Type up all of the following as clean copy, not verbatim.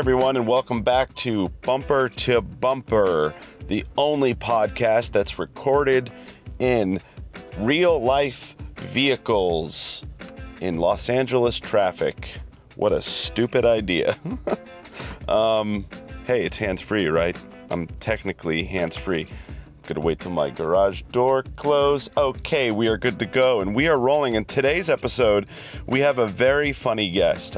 everyone, and welcome back to Bumper to Bumper, the only podcast that's recorded in real-life vehicles in Los Angeles traffic. What a stupid idea. Hey, it's hands-free, right? I'm technically hands-free. Gonna wait till my garage door close. Okay, we are good to go, and we are rolling. In today's episode, we have a very funny guest.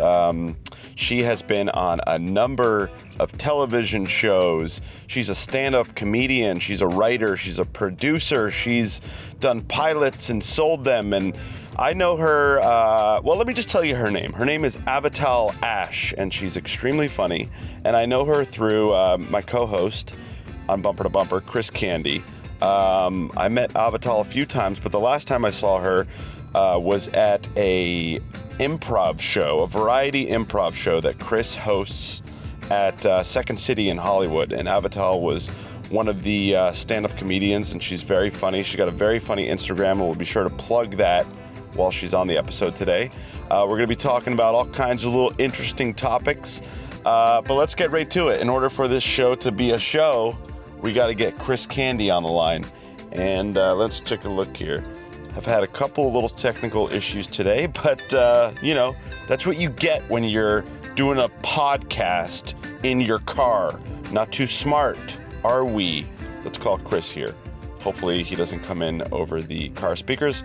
She has been on a number of television shows. She's a stand-up comedian. She's a writer. She's a producer. She's done pilots and sold them. And I know her, well, let me just tell you her name. Her name is Avital Ash, and she's extremely funny. And I know her through my co-host on Bumper to Bumper, Chris Candy. I met Avital a few times, but the last time I saw her was at a improv show, a variety improv show that Chris hosts at Second City in Hollywood. And Avital was one of the stand-up comedians, and she's very funny. She's got a very funny Instagram, and we'll be sure to plug that while she's on the episode today. We're going to be talking about all kinds of little interesting topics, but let's get right to it. In order for this show to be a show, we got to get Chris Candy on the line. And let's take a look here. I've had a couple of little technical issues today, but, you know, that's what you get when you're doing a podcast in your car. Not too smart, are we? Let's call Chris here. Hopefully he doesn't come in over the car speakers.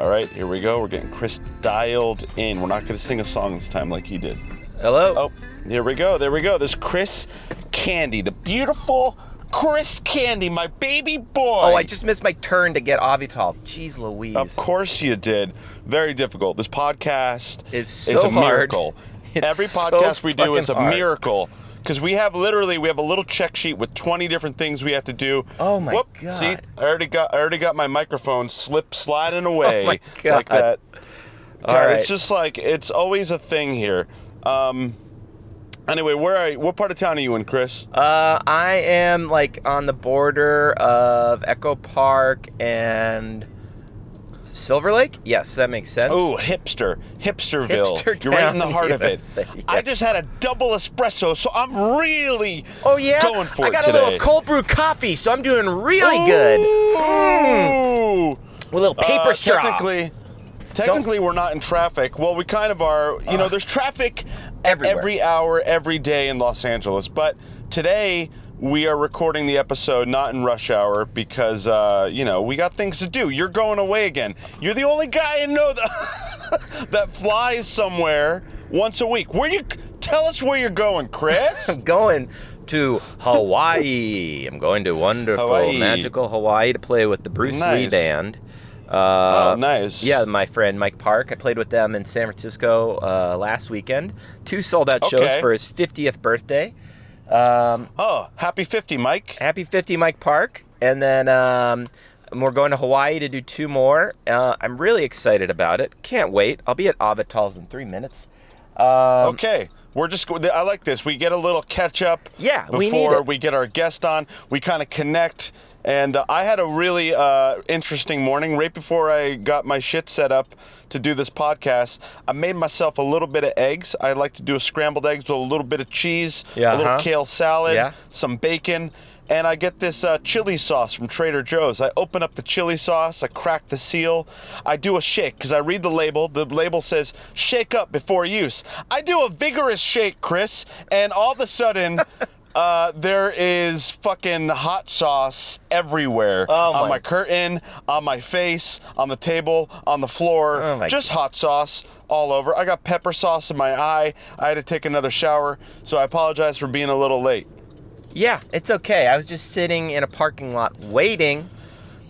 All right, here we go. We're getting Chris dialed in. We're not going to sing a song this time like he did. Hello? Oh, here we go. There we go. There's Chris Candy, the beautiful Chris Candy, my baby boy. Oh, I just missed my turn to get Avital. Jeez Louise. Of course you did. Very difficult. This podcast is a hard. miracle. Every podcast we do is a miracle. Because we have a little check sheet with 20 different things we have to do. Oh my God. See, I already got my microphone sliding away. Oh my God. Like that. All God, right. it's just like, it's always a thing here. Anyway, where are you? What part of town are you in, Chris? I am like on the border of Echo Park and Silver Lake. Yes, that makes sense. Oh, Hipsterville. Hipster You're right in the town, heart of it. yeah. I just had a double espresso, so I'm really going for it today. I got a little cold brew coffee, so I'm doing really good. Ooh. With a little paper straw. Technically, we're not in traffic. Well, we kind of are. You know, there's traffic everywhere. Every hour, every day in Los Angeles. But today, we are recording the episode not in rush hour because, you know, we got things to do. You're going away again. You're the only guy I know that flies somewhere once a week. Tell us where you're going, Chris. I'm going to Hawaii. I'm going to wonderful, magical Hawaii to play with the Bruce Lee Band. Oh, nice. Yeah, my friend Mike Park. I played with them in San Francisco last weekend. 2 sold-out shows for his 50th birthday. Happy 50, Mike. Happy 50, Mike Park. And then we're going to Hawaii to do 2 more. I'm really excited about it. Can't wait. I'll be at Avital's in 3 minutes. Okay. I like this. We get a little catch-up before we get our guest on. We kind of connect. And I had a really interesting morning. Right before I got my shit set up to do this podcast, I made myself a little bit of eggs. I like to do a scrambled eggs with a little bit of cheese, a little kale salad, some bacon. And I get this chili sauce from Trader Joe's. I open up the chili sauce. I crack the seal. I do a shake because I read the label. The label says, shake up before use. I do a vigorous shake, Chris, and all of a sudden... there is fucking hot sauce everywhere. On my curtain, on my face, on the table, on the floor. Just hot sauce all over. I got pepper sauce in my eye. I had to take another shower, so I apologize for being a little late. Yeah, it's okay. I was just sitting in a parking lot waiting.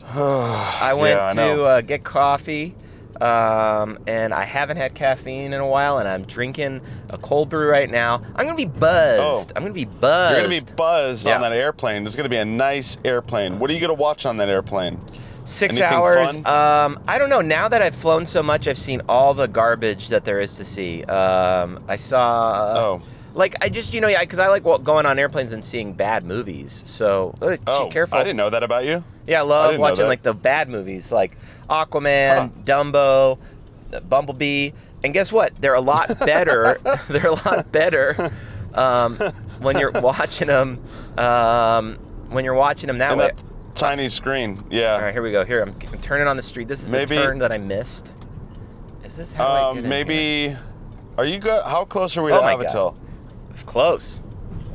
I went to get coffee. And I haven't had caffeine in a while, and I'm drinking a cold brew right now. I'm going to be buzzed. I'm going to be buzzed. You're going to be buzzed on that airplane. It's going to be a nice airplane. What are you going to watch on that airplane? 6 Anything hours. Fun? I don't know. Now that I've flown so much, I've seen all the garbage that there is to see. I saw... Like, I just, because I like going on airplanes and seeing bad movies. So, careful. I didn't know that about you. Yeah, I love watching, like, the bad movies, like Aquaman, Dumbo, Bumblebee. And guess what? They're a lot better. They're a lot better when you're watching them. When you're watching them that and way. that tiny screen, yeah. All right, here we go. Here, I'm turning on the street. This is the turn that I missed. Is this how I get in maybe. here? Are you good? How close are we to Avital? Close.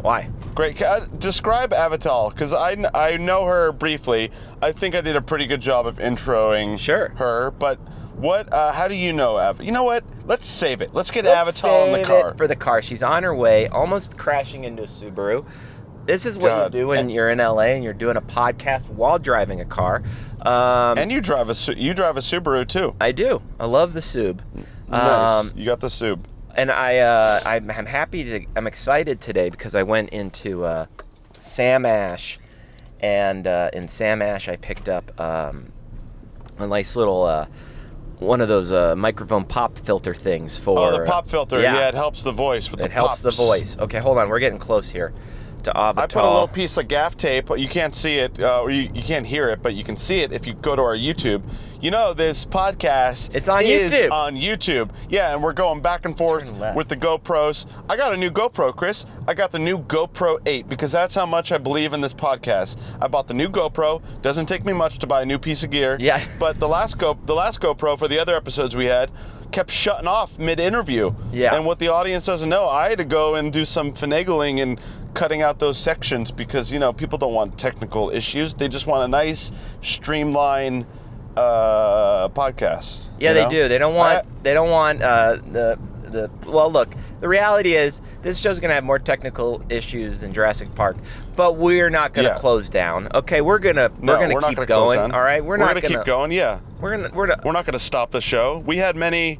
Why? Great. Describe Avital, because I know her briefly. I think I did a pretty good job of introing her. But what? How do you know Avital? You know what? Let's save it. Let's get Avital in the car. For the car. She's on her way, almost crashing into a Subaru. This is what you do when you're in LA and you're doing a podcast while driving a car. And you drive a Subaru too. I do. I love the Sub. Nice. You got the Sub. And I'm excited today because I went into Sam Ash, and in Sam Ash I picked up a nice little one of those microphone pop filter things for. Oh, the pop filter. Yeah, it helps the voice with the pops. It helps the voice. Okay, hold on. We're getting close here to Avital. I put a little piece of gaff tape. You can't see it, or you can't hear it, but you can see it if you go to our YouTube. You know, this podcast is on YouTube. Yeah, and we're going back and forth with the GoPros. I got a new GoPro, Chris. I got the new GoPro 8 because that's how much I believe in this podcast. I bought the new GoPro. Doesn't take me much to buy a new piece of gear. Yeah. But the last GoPro for the other episodes we had kept shutting off mid-interview. Yeah. And what the audience doesn't know, I had to go and do some finagling and cutting out those sections because, people don't want technical issues. They just want a nice, streamlined podcast. Yeah, they do. They don't want well, look, the reality is this show's going to have more technical issues than Jurassic Park, but we're not going to close down. Okay, we're going to keep going. All right, we're not going to keep going. Yeah. We're not going to stop the show. We had many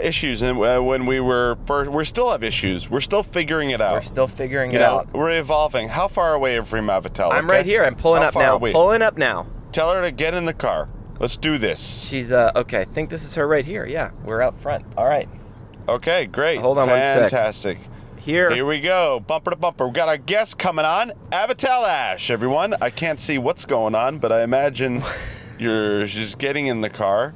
issues and when we were first. We still have issues. We're still figuring it out. We're still figuring it out. We're evolving. How far away from Avital? I'm right here. I'm pulling up now. Pulling up now. Tell her to get in the car. Let's do this. She's okay. I think this is her right here. Yeah, we're out front. All right. Okay, great. Hold on one sec. Fantastic. Here we go. Bumper to bumper. We got our guest coming on. Avital Ash, everyone. I can't see what's going on, but I imagine she's getting in the car.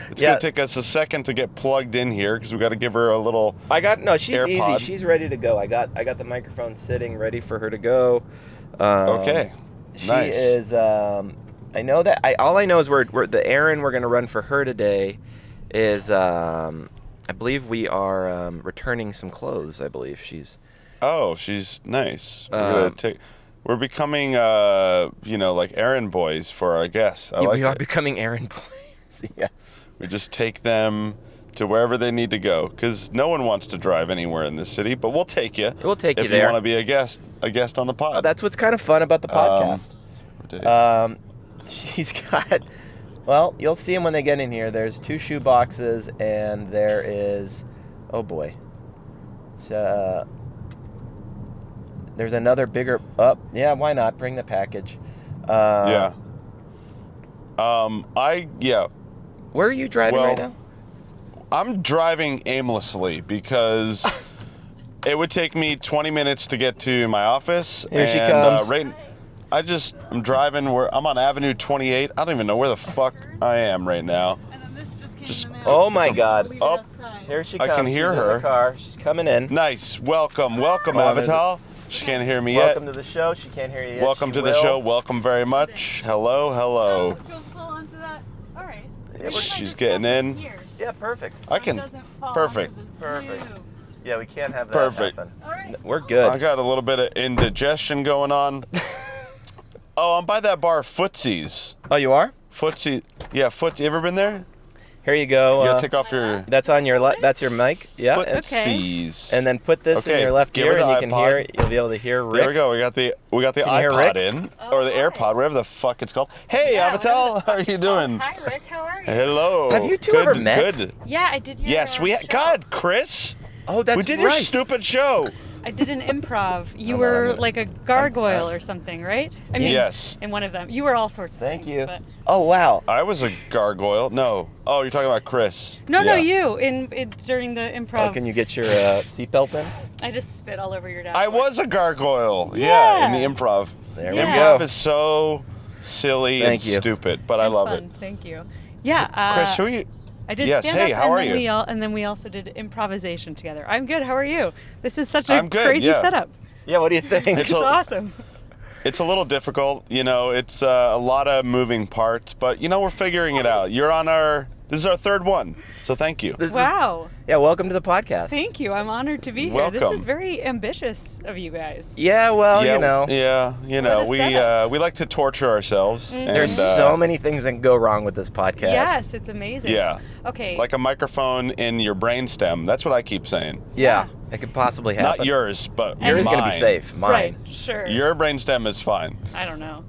It's gonna take us a second to get plugged in here because we got to give her a little. She's easy. She's ready to go. I got the microphone sitting ready for her to go. Okay. Nice. She is. I know that. All I know is we're the errand we're gonna run for her today is. I believe we are returning some clothes. I believe she's. Oh, she's nice. We're becoming, like errand boys for our guests. We are becoming errand boys. Yes. We just take them to wherever they need to go because no one wants to drive anywhere in this city, but we'll take you. We'll take you there. If you want to be a guest on the pod. That's what's kind of fun about the podcast. She's got. Well, you'll see them when they get in here. There's 2 shoe boxes, and there is, oh boy, there's another bigger. Yeah, why not? Bring the package. Yeah. Where are you driving right now? I'm driving aimlessly because it would take me 20 minutes to get to my office. Here she comes. I'm driving I'm on Avenue 28. I don't even know where the fuck I am right now. And then this just came in the mail. Oh my God. Oh, here she comes. I can hear her. In the car. She's coming in. Nice. Welcome, Avital. She can't hear me yet. Welcome to the show. She can't hear you yet. Welcome to the show. Welcome very much. Hello. Oh, don't fall onto that. All right. Yeah, she's getting in. Here. Yeah, perfect. I can. Perfect. Perfect. Yeah, we can't have that Perfect. happen. All right. We're good. I got a little bit of indigestion going on. Oh, I'm by that bar, Footsie's. Oh, you are? Footsie. Yeah, Footsie. You ever been there? Here you go. You gotta take off your. That's on your that's your mic. Yeah. Footsies. And then put this in your left ear, and you can hear. You'll be able to hear Rick. There we go. We got the iPod in, or the AirPod, whatever the fuck it's called. Hey, Avital, how are you doing? Hi, Rick. How are you? Hello. Have you two ever met? Good. Yeah, I did. Yes, we. God, Chris. Oh, that's right. We did your stupid show. I did an improv. You were like a gargoyle or something, right? I mean, yes. In one of them. You were all sorts of things. Thank you. But... Oh, wow. I was a gargoyle. No. Oh, you're talking about Chris. No, you. During the improv. Oh, can you get your seatbelt in? I just spit all over your dashboard. I was a gargoyle. Yeah, in the improv. There we Improv go. is so silly and stupid, but I love it. Thank you. Yeah. Chris, who are you? I did Yes. stand-up, Hey, how are and then you? and then we also did improvisation together. I'm good. How are you? This is such a I'm good, crazy yeah. setup. Yeah, what do you think? It's awesome. It's a little difficult, it's a lot of moving parts, but we're figuring it out. This is our third one, so thank you. Wow. Yeah, welcome to the podcast. Thank you. I'm honored to be here. Welcome. This is very ambitious of you guys. Yeah, well, Yeah, What a setup. we like to torture ourselves. Mhm. there's so many things that can go wrong with this podcast. Yes, it's amazing. Yeah. Okay. Like a microphone in your brainstem. That's what I keep saying. Yeah, it could possibly happen. Not yours, but Yours is mine. going to be safe. Mine. Right. Sure. Your brainstem is fine. I don't know.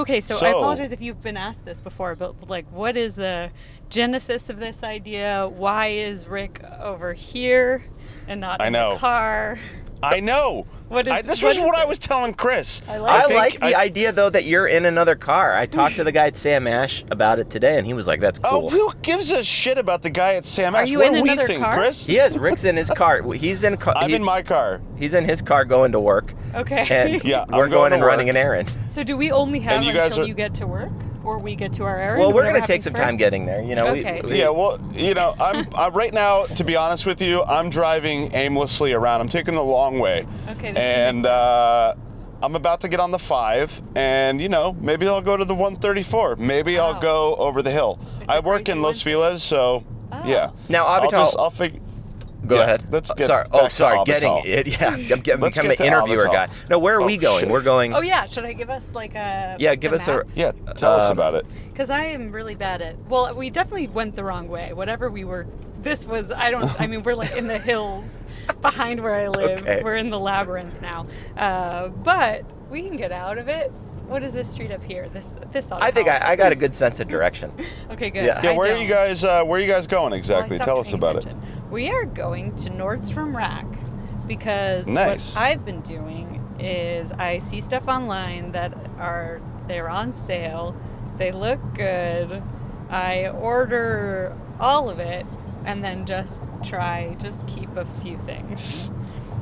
Okay, So I apologize if you've been asked this before, but like, what is the genesis of this idea? Why is Rick over here and not in the car? I know. This was what I was telling Chris. I like the idea, though, that you're in another car. I talked to the guy at Sam Ash about it today, and he was like, that's cool. Oh, who gives a shit about the guy at Sam Ash? Are you what in do we another think, car? Chris? He is. Rick's in his car. I'm in my car. He's in his car going to work. Okay. And Yeah, we're I'm going to and running work. an errand. So do we only have And you guys until are- you get to work, or we get to our errand? Well, we're whatever going to take happens some first? time getting there. Okay. Yeah, well, I'm right now, to be honest with you, I'm driving aimlessly around. I'm taking the long way. Okay. And I'm about to get on the 5, and maybe I'll go to the 134. Maybe I'll Wow. go over the hill. It's I a work crazy in Los one. Feliz, so yeah. Now, I'll Avital, figure. go yeah, ahead. Let's get sorry. back Sorry. to Getting Avital. it. Yeah. I'm Let's becoming get the to interviewer Avital. guy. No, where are Oh, we going? shit. We're going. Oh yeah. Should I give us like a? Yeah, give us map? Yeah, tell us about it. Because I am really bad at. Well, we definitely went the wrong way. Whatever we were. This was. I mean, we're like in the hills behind where I live. Okay. We're in the labyrinth now. But we can get out of it. What is this street up here? This. I think I got a good sense of direction. Okay, good. Yeah. Yeah, I where are don't. you guys? Where are you guys going Well, I exactly? stopped Tell us paying about it. attention. We are going to Nordstrom Rack because Nice. what I've been doing is I see stuff online they're on sale. They look good. I order all of it and then just keep a few things.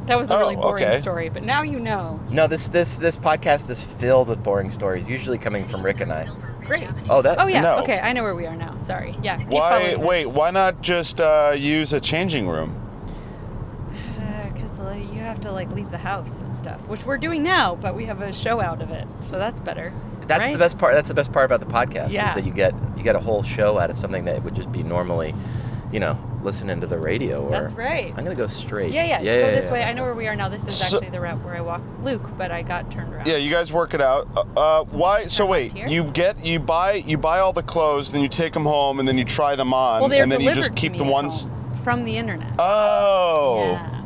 That was a really boring okay. story, but now you know. No, this podcast is filled with boring stories, usually coming from Rick and I. Great. Oh, that. Oh yeah. No. Okay, I know where we are now. Sorry. Yeah. Keep Why? following me. Wait. Why not just use a changing room? Because you have to leave the house and stuff, which we're doing now, but we have a show out of it, so that's better. That's right? the best part. That's the best part about the podcast Yeah. is that you get a whole show out of something that would just be normally, listening to the radio. Or That's right. I'm gonna go straight. Yeah. Go this way. I know where we are now. This is So- actually the route where I walked Luke, but I got turned around. Yeah, you guys work it out. Why? So Turn wait, left here. you buy all the clothes, then you take them home, and then you try them on, Well, they're and then you delivered just keep to the me at ones. home from the internet. Oh, Yeah.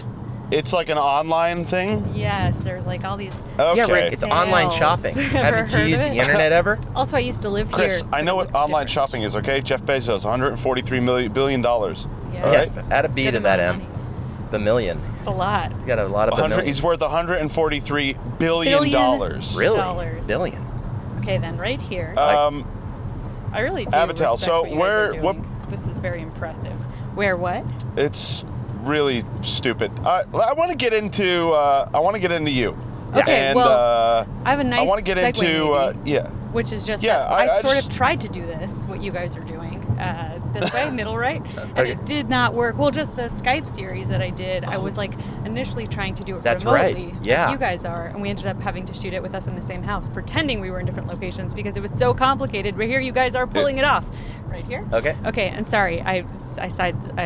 it's like an online thing. Yes, there's all these. Okay. Yeah, Rick. It's online Sales. shopping. Ever Have you heard used of the it? internet ever? Also, I used to live Chris, here. I know but what it looks online different. shopping is. Okay, Jeff Bezos, 143 billion dollars. Yeah. All Yeah, right. add a B Good to that amount M. of money. The million. It's a lot. He's got a lot of million. He's worth 143 billion dollars. Really? dollars. Billion. Okay, then right here. Um, I really do Avital, respect so what you guys where- are doing. what- This is very impressive. Where what? it's really stupid. I want to get into you. Okay, And well, I have a nice I want to get segue into maybe, yeah. which is just Yeah, that I I sort just- of tried to do this, what you guys are doing, this way, middle right, and Okay. it did not work. Well, just the Skype series that I did, I was initially trying to do it That's right, remotely, yeah. like you guys are, and we ended up having to shoot it with us in the same house, pretending we were in different locations because it was so complicated. But here you guys are pulling it off, right here. Okay. Okay, and sorry, I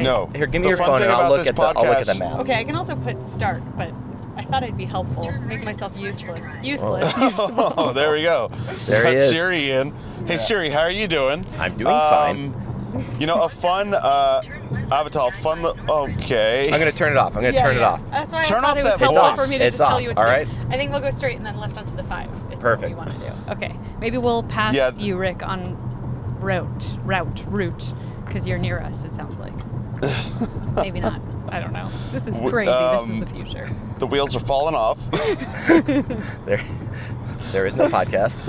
No. Here, give me The your fun phone thing and I'll about look this at the podcast- map. Okay, I can also put start, but I thought I'd be helpful, make myself useless, useful. Oh, there we go. There he Got is. Siri in. Hey Siri, how are you doing? I'm doing fine. A fun Avital, fun. Okay. I'm gonna turn it off. I'm gonna turn it off. That's why Turn I thought off it was that helpful voice. for me to It's just tell off, you what to all do. right? I think we'll go straight and then left onto the 5 is Perfect. what we want to do. Okay, maybe we'll pass Yeah. you, Rick, on route, because you're near us, it sounds like. Maybe not. I don't know. This is crazy. This is the future. The wheels are falling off. There is no podcast.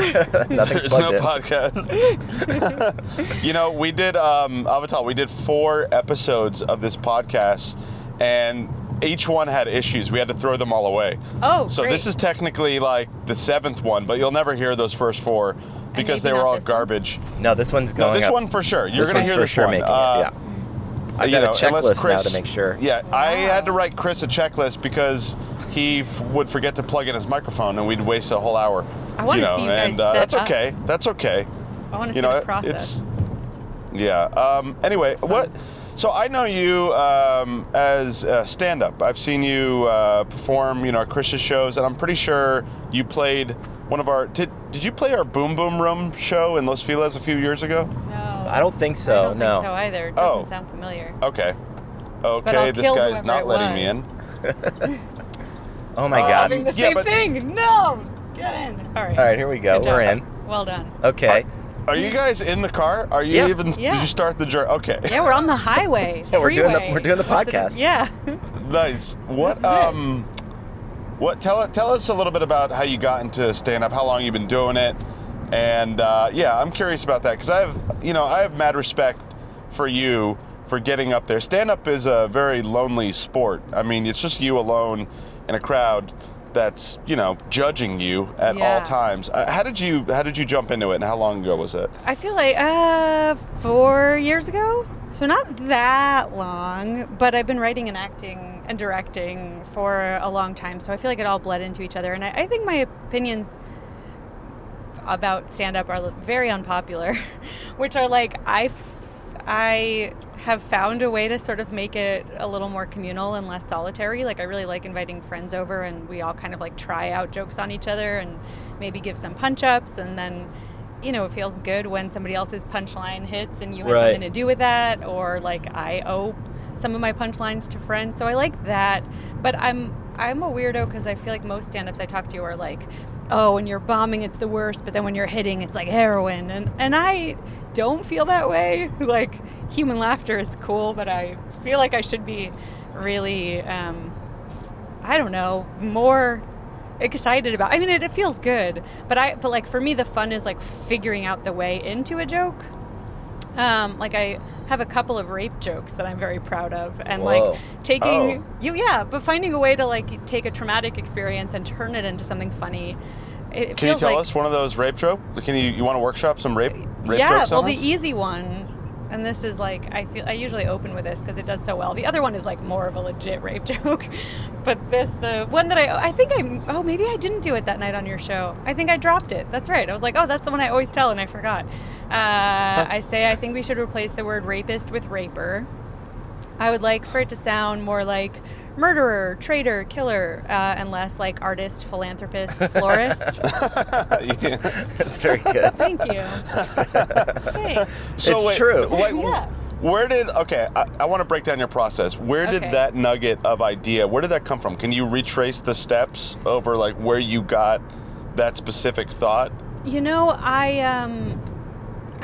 Nothing's There's no plugged in. podcast. We did Avital. We did 4 episodes of this podcast, and each one had issues. We had to throw them all away. Oh, so great. this is technically like the 7th one, but you'll never hear those first 4 because maybe they were not all this one? garbage. No, this one's going No, this up. one for sure. You're This going to one's hear for this sure one. making it, yeah. I've you got a know, unless checklist now Chris- to make sure. Yeah, I had to write Chris a checklist because he would forget to plug in his microphone and we'd waste a whole hour. I want to see you guys and set that's up. okay. That's okay. I want to see the process. Anyway, what? So I know you as stand-up. I've seen you perform, at Chris's shows, and I'm pretty sure you played one of our. Did you play our Boom Boom Room show in Los Feliz a few years ago? No. I don't think so. I don't no. think so either. It doesn't sound familiar. Okay. I'll This kill guy's whoever not it letting me in. was. Oh my God. Having the Yeah, same but- thing. No. Get in. All right. All right, here we go. Good job. We're in. Well done. Okay. Are you guys in the car? Are you Yeah. even? Yeah. Did you start the journey? Okay. Yeah, we're on the highway. Yeah, we're doing the- freeway. we're doing the What's it- podcast. Yeah. Nice. What? This is Tell us a little bit about how you got into stand up. How long you've been doing it? And I'm curious about that because I have mad respect for you for getting up there. Stand up is a very lonely sport. I mean, it's just you alone in a crowd that's judging you at all times. How did you jump into it, and how long ago was it? I feel like 4 years ago. So not that long, but I've been writing and acting and directing for a long time. So I feel like it all bled into each other. And I think my opinions about stand-up are very unpopular, which are like I have found a way to sort of make it a little more communal and less solitary. Like I really like inviting friends over and we all kind of like try out jokes on each other and maybe give some punch-ups, and then it feels good when somebody else's punchline hits and you have something to do with that, or like I owe some of my punchlines to friends. So I like that, but I'm a weirdo because I feel like most stand-ups I talk to are like, oh, when you're bombing it's the worst, but then when you're hitting it's like heroin, and I don't feel that way. Like human laughter is cool, but I feel like I should be really I don't know, more excited about. I mean, it feels good, but like for me the fun is like figuring out the way into a joke. Like I have a couple of rape jokes that I'm very proud of, and like taking but finding a way to like take a traumatic experience and turn it into something funny. Can you tell us one of those rape jokes? Can you want to workshop some rape jokes? Yeah, well, on the us? easy one, and this is like I usually open with this because it does so well. The other one is like more of a legit rape joke, but the one that maybe I didn't do it that night on your show. I think I dropped it. That's right. I was like, oh, that's the one I always tell, and I forgot. I say I think we should replace the word rapist with raper. I would like for it to sound more like murderer, traitor, killer, and less like artist, philanthropist, florist. That's very good. Thank you. Thanks. So It's true. Yeah. I want to break down your process. Where did that nugget of idea, where did that come from? Can you retrace the steps over like where you got that specific thought?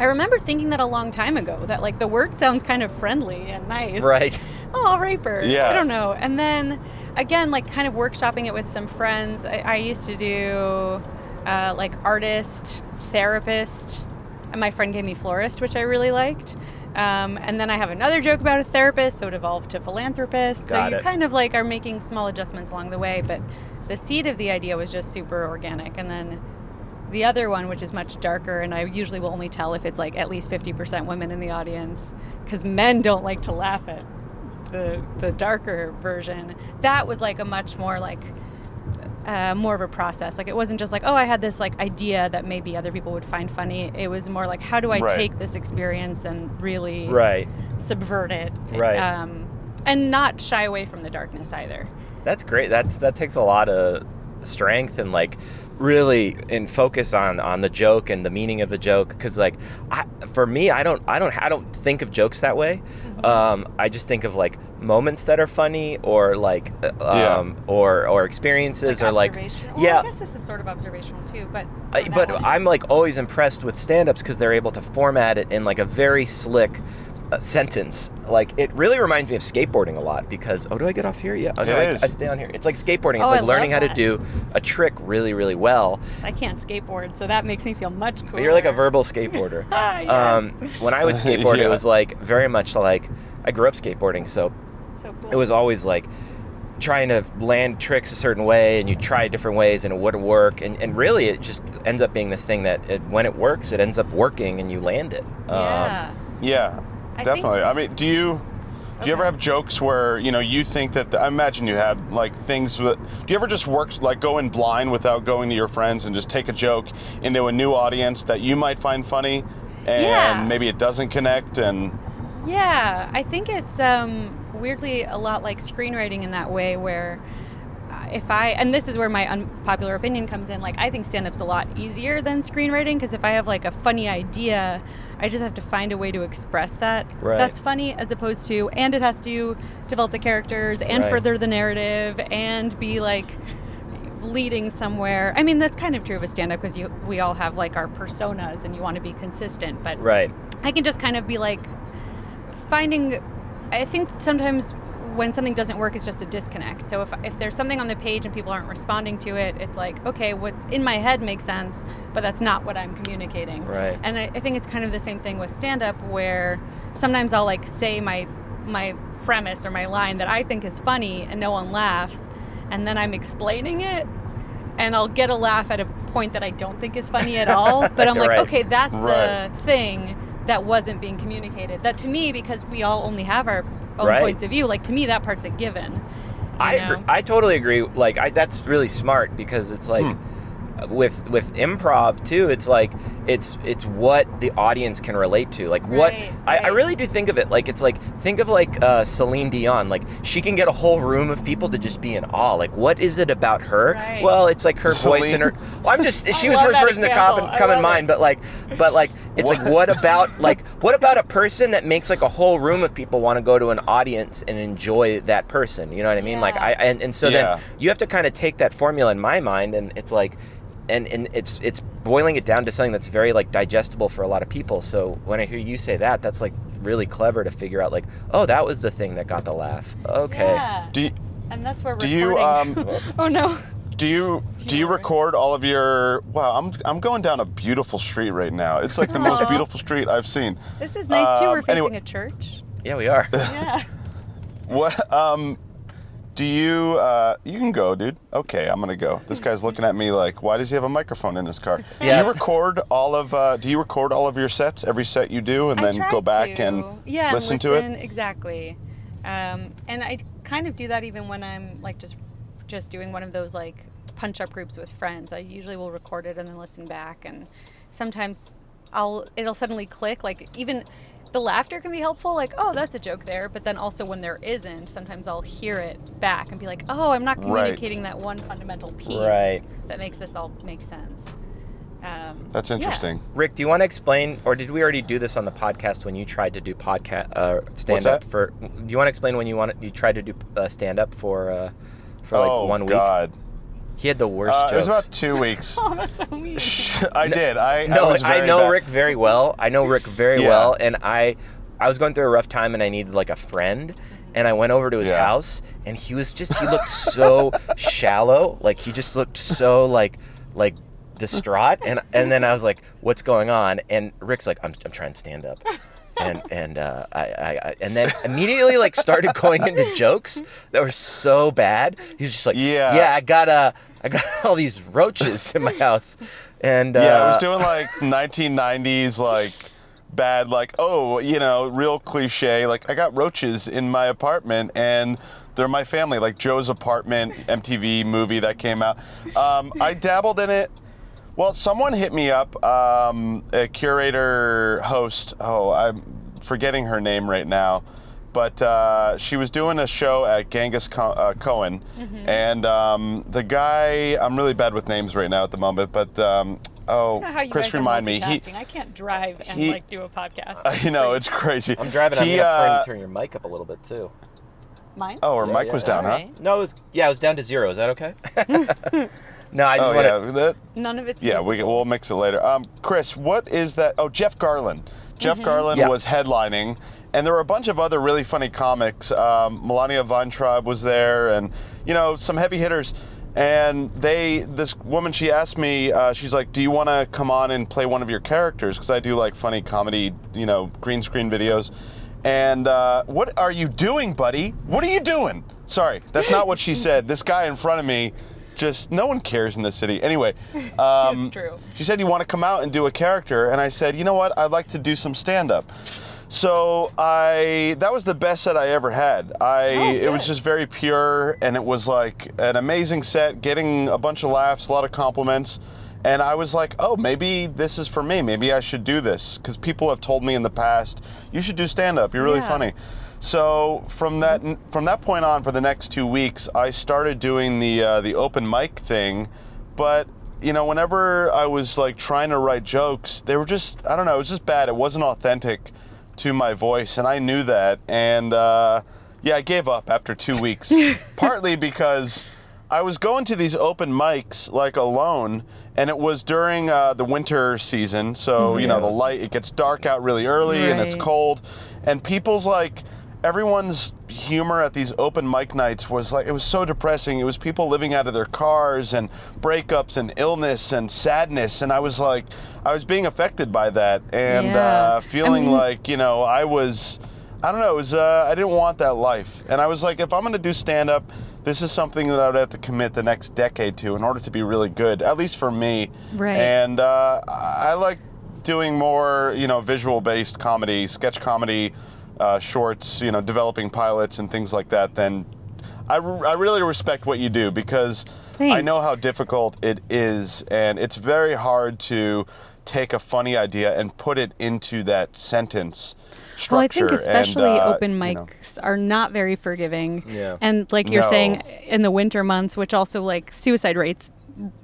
I remember thinking that a long time ago, that like the word sounds kind of friendly and nice. Right. Oh, raper. Yeah. I don't know. And then again, like kind of workshopping it with some friends. I used to do like artist, therapist, and my friend gave me florist, which I really liked. And then I have another joke about a therapist, so it evolved to philanthropist. Got so you it. kind of like are making small adjustments along the way, but the seed of the idea was just super organic. And then the other one, which is much darker, and I usually will only tell if it's like at least 50% women in the audience, because men don't like to laugh at the darker version. That was like a much more like more of a process. Like it wasn't just like, oh, I had this like idea that maybe other people would find funny. It was more like, how do I take this experience and really subvert it, and not shy away from the darkness either. That's great. That takes a lot of strength and like really in focus on the joke and the meaning of the joke, because like for me I don't think of jokes that way. I just think of like moments that are funny or like or experiences or like I guess this is sort of observational too, but I'm like always impressed with stand-ups because they're able to format it in like a very slick sentence. Like it really reminds me of skateboarding a lot, because do I get off here? Yeah. I stay on here. It's like skateboarding. It's like learning how to do a trick really, really well. I can't skateboard, so that makes me feel much cooler. You're like a verbal skateboarder. Yes. When I would skateboard, it was like very much like I grew up skateboarding, so so cool. it was always like trying to land tricks a certain way, and you try different ways and it wouldn't work, and really it just ends up being this thing that when it works, it ends up working and you land it. Yeah, definitely. I mean, do you ever have jokes where, you think that, I imagine you have, like, things that, do you ever just work, like, go in blind without going to your friends and just take a joke into a new audience that you might find funny, and maybe it doesn't connect, and... Yeah, I think it's weirdly a lot like screenwriting in that way, where and this is where my unpopular opinion comes in, like, I think stand-up's a lot easier than screenwriting, because if I have, like, a funny idea, I just have to find a way to express that that's funny, as opposed to, and it has to develop the characters and further the narrative and be, like, leading somewhere. I mean, that's kind of true of a stand-up, because we all have, like, our personas and you want to be consistent, but I can just kind of be, like, I think sometimes when something doesn't work, it's just a disconnect. So if there's something on the page and people aren't responding to it, it's like, okay, what's in my head makes sense, but that's not what I'm communicating. Right. And I think it's kind of the same thing with stand-up, where sometimes I'll, like, say my premise or my line that I think is funny and no one laughs, and then I'm explaining it, and I'll get a laugh at a point that I don't think is funny at all, but I'm like, okay, that's the thing that wasn't being communicated. That, to me, because we all only have our own points of view, like, to me that part's a given. I totally agree. Like, that's really smart, because it's like with improv too, it's like it's what the audience can relate to. Like, what I really do think of it like, it's like, think of, like, Celine Dion. Like, she can get a whole room of people to just be in awe. Like, what is it about her? Well, it's like her voice and her. Well, I'm just she was the first person to come in mind, but like it's like, what about a person that makes, like, a whole room of people want to go to an audience and enjoy that person? You know what I mean? Like, and so then you have to kind of take that formula, in my mind, and it's like, and it's boiling it down to something that's very, like, digestible for a lot of people. So when I hear you say that, that's, like, really clever to figure out, like, oh, that was the thing that got the laugh. Okay. Yeah. And that's where recording. Oh no. Do you record all of your? Wow, I'm going down a beautiful street right now. It's like the most beautiful street I've seen. This is nice too. We're facing a church. Yeah, we are. Yeah. What? Do you? You can go, dude. Okay, I'm gonna go. This guy's looking at me like, why does he have a microphone in his car? Yeah. Do you record all of your sets, every set you do, and then go back and listen to it? Exactly. And I kind of do that even when I'm, like, just doing one of those, like, punch-up groups with friends. I usually will record it and then listen back, and sometimes it'll suddenly click. Like, even the laughter can be helpful, like, oh, that's a joke there, but then also when there isn't, sometimes I'll hear it back and be like, oh, I'm not communicating that one fundamental piece that makes this all make sense. That's interesting. Rick, do you want to explain, or did we already do this on the podcast when you tried to do stand-up for? Do you want to explain when you tried to do stand-up for like 1 week? Oh God. He had the worst jokes. It was about 2 weeks. Oh, that's so mean. I did. I know Rick very well. Well, and I was going through a rough time, and I needed, like, a friend, and I went over to his house, and he looked so shallow. Like, he just looked so like distraught, and then I was like, what's going on? And Rick's like, I'm trying to stand up. And then immediately, like, started going into jokes that were so bad. He was just like, I got all these roaches in my house, and I was doing, like, 1990s, like, bad, like, real cliche, like, I got roaches in my apartment, and they're my family, like Joe's Apartment MTV movie that came out. I dabbled in it. Well, someone hit me up, a curator host. Oh, I'm forgetting her name right now, but she was doing a show at Genghis Cohen, and the guy, I'm really bad with names right now at the moment, but Chris, remind me. I can't drive and do a podcast. I know, it's crazy. I'm driving. I'm going to turn your mic up a little bit too. Mine? Oh, her mic was down, huh? No, it was down to 0. Is that okay? No, I just want none of it's we'll mix it later. Chris, what is that? Oh, Jeff Garland. Jeff Garland was headlining, and there were a bunch of other really funny comics. Melania Weintraub was there, and, some heavy hitters. And this woman, she asked me, she's like, do you want to come on and play one of your characters? Because I do, like, funny comedy, green screen videos. And what are you doing, buddy? What are you doing? Sorry, that's not what she said. This guy in front of me, just no one cares in this city. Anyway, It's true. she said, you want to come out and do a character? And I said, you know what? I'd like to do some stand-up. So that was the best set I ever had. It was just very pure, and it was like an amazing set, getting a bunch of laughs, a lot of compliments. And I was like, oh, maybe this is for me. Maybe I should do this. Because people have told me in the past, you should do stand-up. You're really funny. So from that point on, for the next 2 weeks, I started doing the open mic thing. But, you know, whenever I was like trying to write jokes, they were just, I don't know, it was just bad. It wasn't authentic to my voice, and I knew that. And I gave up after 2 weeks. Partly because I was going to these open mics like alone, and it was during the winter season, so you know, the light, it gets dark out really early and it's cold, and everyone's humor at these open mic nights was like, it was so depressing. It was people living out of their cars and breakups and illness and sadness, and I was being affected by that, and feeling like, you know, I don't know, it was I didn't want that life, and I was like, if I'm gonna do stand-up, this is something that I would have to commit the next decade to in order to be really good, at least for me. Right. And I like doing more, you know, visual-based comedy, sketch comedy, shorts, you know, developing pilots and things like that. Then I really respect what you do, because I know how difficult it is, and it's very hard to take a funny idea and put it into that sentence structure. Well, I think especially and, open mics are not very forgiving. Yeah. And like you're saying, in the winter months, which also like suicide rates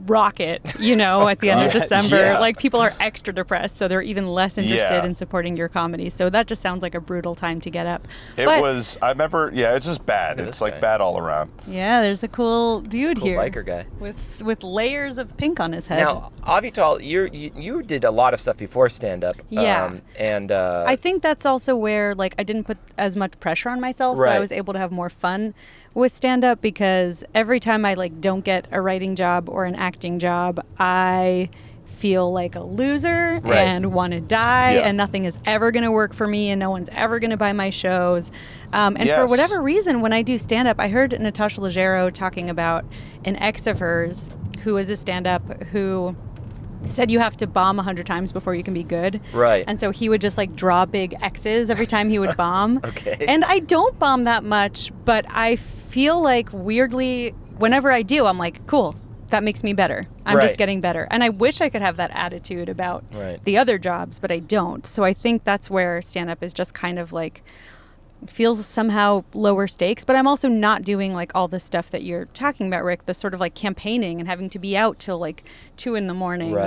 rocket, you know, at the end of December. Like people are extra depressed, so they're even less interested in supporting your comedy. So that just sounds like a brutal time to get up. I remember, it's just bad. It's like bad all around. Yeah, there's a cool dude here. Biker guy. With layers of pink on his head. Now, Avital, you did a lot of stuff before stand-up. Yeah. And I think that's also where, like, I didn't put as much pressure on myself, so I was able to have more fun with stand-up, because every time I like don't get a writing job or an acting job, I feel like a loser and want to die, and nothing is ever going to work for me, and no one's ever going to buy my shows. And for whatever reason, when I do stand-up, I heard Natasha Leggero talking about an ex of hers who is a stand-up who said you have to bomb 100 times before you can be good. Right. And so he would just like draw big X's every time he would bomb. Okay. And I don't bomb that much, but I feel like weirdly, whenever I do, I'm like, cool, that makes me better. I'm just getting better. And I wish I could have that attitude about the other jobs, but I don't. So I think that's where stand-up is just kind of like, feels somehow lower stakes, but I'm also not doing like all the stuff that you're talking about, Rick, the sort of like campaigning and having to be out till like 2 a.m.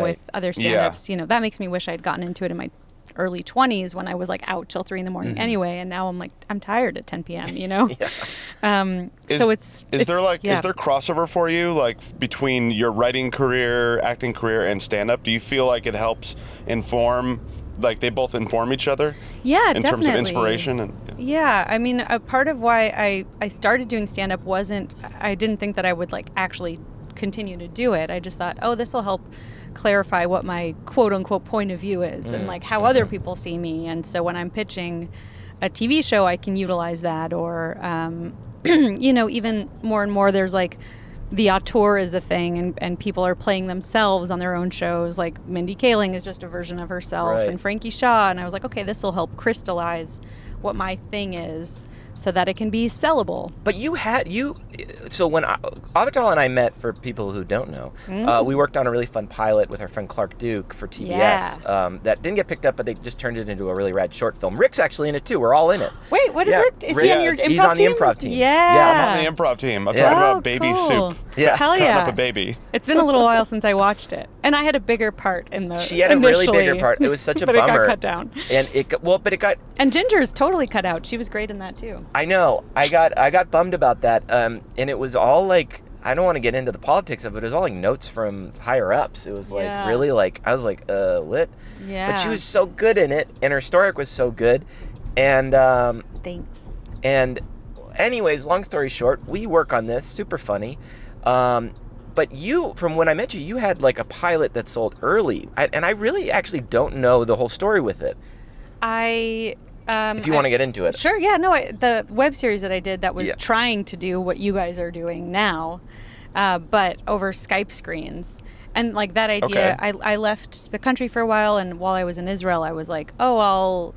with other stand-ups. You know, that makes me wish I'd gotten into it in my early 20s when I was like out till 3 a.m. anyway, and now I'm like, I'm tired at 10 p.m., you know? So is there crossover for you, like between your writing career, acting career, and stand-up? Do you feel like it helps inform, like they both inform each other? Yeah, in terms of inspiration? And I mean, a part of why I started doing stand-up wasn't, I didn't think that I would like actually continue to do it. I just thought, oh, this will help clarify what my quote-unquote point of view is and like how other people see me. And so when I'm pitching a TV show, I can utilize that. Or, you know, even more and more, there's like the auteur is a thing, and people are playing themselves on their own shows. Like Mindy Kaling is just a version of herself, and Frankie Shaw. And I was like, okay, this will help crystallize what my thing is so that it can be sellable. But so when Avital and I met, for people who don't know, we worked on a really fun pilot with our friend Clark Duke for TBS that didn't get picked up, but they just turned it into a really rad short film. Rick's actually in it too. We're all in it. Wait, what is Rick? Is he on your improv team? He's on the improv team. Yeah. I'm on the improv team. I'm talking about baby soup. Yeah. Hell yeah. Cutting up a baby. It's been a little while since I watched it. And I had a bigger part in the She had a really bigger part. It was such a but bummer. But it got cut down. And it got... And Ginger's totally cut out. She was great in that too. I know. I got bummed about that. And it was all like, I don't want to get into the politics of it. It was all like notes from higher ups. It was like really like, I was like, what? Yeah. But she was so good in it, and her story was so good. And thanks. And anyways, long story short, we work on this, super funny. But you, from when I met you, you had like a pilot that sold early. And I really actually don't know the whole story with it. I If you want to get into it. Sure, yeah. No, the web series that I did that was Yeah. trying to do what you guys are doing now, but over Skype screens. And like that idea, I left the country for a while, and while I was in Israel, I was like, oh,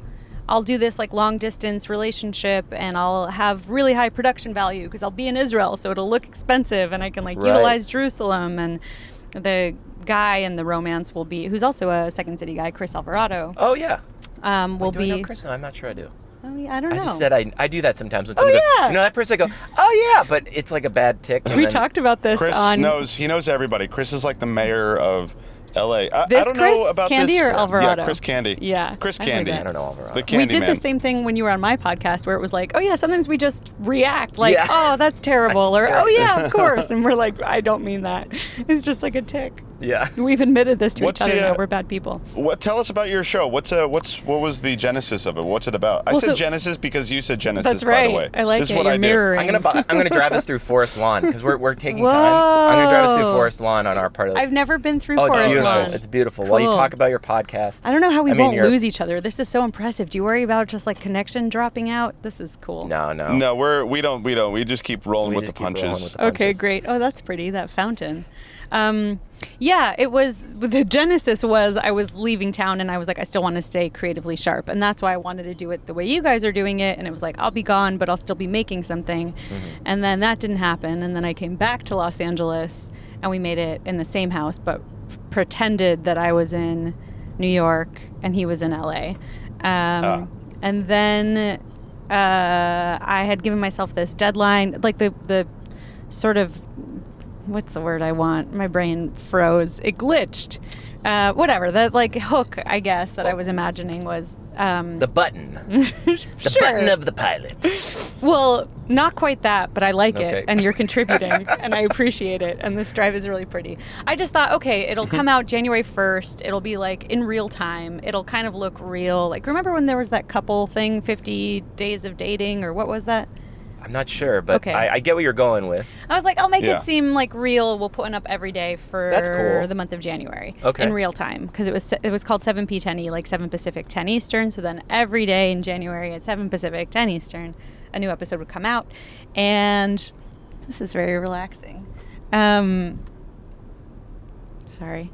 I'll do this like long distance relationship, and I'll have really high production value because I'll be in Israel, so it'll look expensive, and I can like utilize Jerusalem. And the guy in the romance will be, who's also a Second City guy, Chris Alvarado. Oh, yeah. Will Do be. I know Chris? No, I'm not sure I do. Oh, yeah, I don't know. I just said I do that sometimes when somebody goes, yeah. you know that person? I go, oh yeah, but it's like a bad tick. We talked about this Chris on. he knows everybody. Chris is like the mayor of L.A. I This don't Chris know about Candy this. or Alvarado? Yeah, Chris Candy. Yeah, Chris I heard Candy. that. I don't know Alvarado. The Candy We did Man. the same thing when you were on my podcast, where it was like, oh yeah, sometimes we just react like, Yeah. oh that's terrible, That's or terrible. oh yeah, of course, and we're like, I don't mean that. It's just like a tick. Yeah. We've admitted this to What's each other the, now. We're bad people. Tell us about your show. What was the genesis of it? What's it about? I Well, said so- Genesis because you said Genesis. That's By right. the way, I like this it. Is what You're I do. mirroring. I'm gonna drive us through Forest Lawn because we're taking Whoa. time. I'm gonna drive us through Forest Lawn on our part of the. I've never been through Oh, it's Forest beautiful. Lawn. It's beautiful. While you Cool. talk about your podcast. I don't know how we I mean, won't you're- lose each other. This is so impressive. Do you worry about just like connection dropping out? This is cool. No. No, we don't. We just keep rolling with the punches. Okay, great. Oh, that's pretty. That fountain. Yeah, it was, the genesis was I was leaving town and I was like, I still want to stay creatively sharp. And that's why I wanted to do it the way you guys are doing it. And it was like, I'll be gone, but I'll still be making something. Mm-hmm. And then that didn't happen. And then I came back to Los Angeles and we made it in the same house, but pretended that I was in New York and he was in LA. And then I had given myself this deadline, like the sort of, what's the word I want? My brain froze. It glitched. Whatever. The like hook, I guess, that I was imagining was The button. sure. The button of the pilot. Well, not quite that, but I like Okay. it, and you're contributing, and I appreciate it, and this drive is really pretty. I just thought, okay, it'll come out January 1st. It'll be like in real time. It'll kind of look real. Like, remember when there was that couple thing, 50 Days of Dating, or what was that? I'm not sure, but Okay. I get what you're going with. I was like, I'll make Yeah. it seem like real. We'll put one up every day for That's cool. the month of January Okay. in real time, because it was called 7 p 10 E, like 7 Pacific 10 Eastern. So then every day in January at 7 Pacific 10 Eastern, a new episode would come out, and this is very relaxing. Sorry,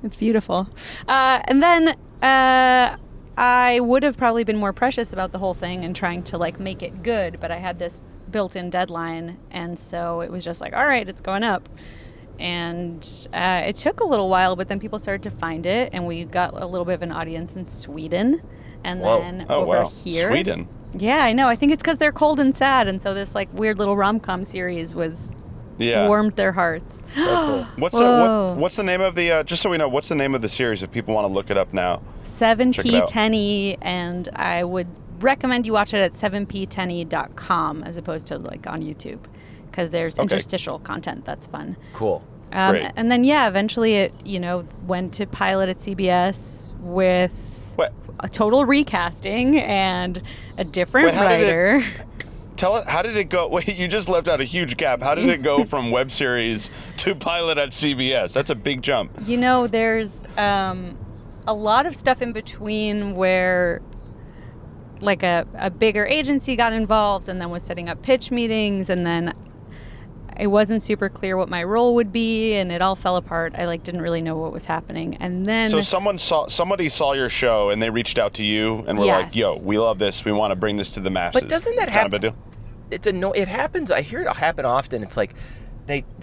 it's beautiful. And then I would have probably been more precious about the whole thing and trying to like make it good, but I had this built-in deadline, and so it was just like, all right, it's going up. And it took a little while, but then people started to find it, and we got a little bit of an audience in Sweden, and Whoa. then Oh over wow, here. Sweden. Yeah, I know. I think it's because they're cold and sad, and so this like weird little rom-com series was Yeah. warmed their hearts. So cool. Whoa. What's the name of the? Just so we know, what's the name of the series if people want to look it up now? 7 Check it p out. 10 E, and I would recommend you watch it at 7p10e.com as opposed to like on YouTube, because there's Okay. interstitial content that's fun. Cool. Great. And then yeah, eventually it went to pilot at CBS with What? a total recasting and a different Wait, how did it- writer. Tell it. How did it go? Wait, you just left out a huge gap. How did it go from web series to pilot at CBS? That's a big jump. There's a lot of stuff in between where like a bigger agency got involved and then was setting up pitch meetings, and then it wasn't super clear what my role would be, and it all fell apart. I like didn't really know what was happening. And then So somebody saw your show and they reached out to you and were like, Yes. "Yo, we love this. We want to bring this to the masses." But doesn't that Kind of a happen? deal? It happens. I hear it happen often. It's like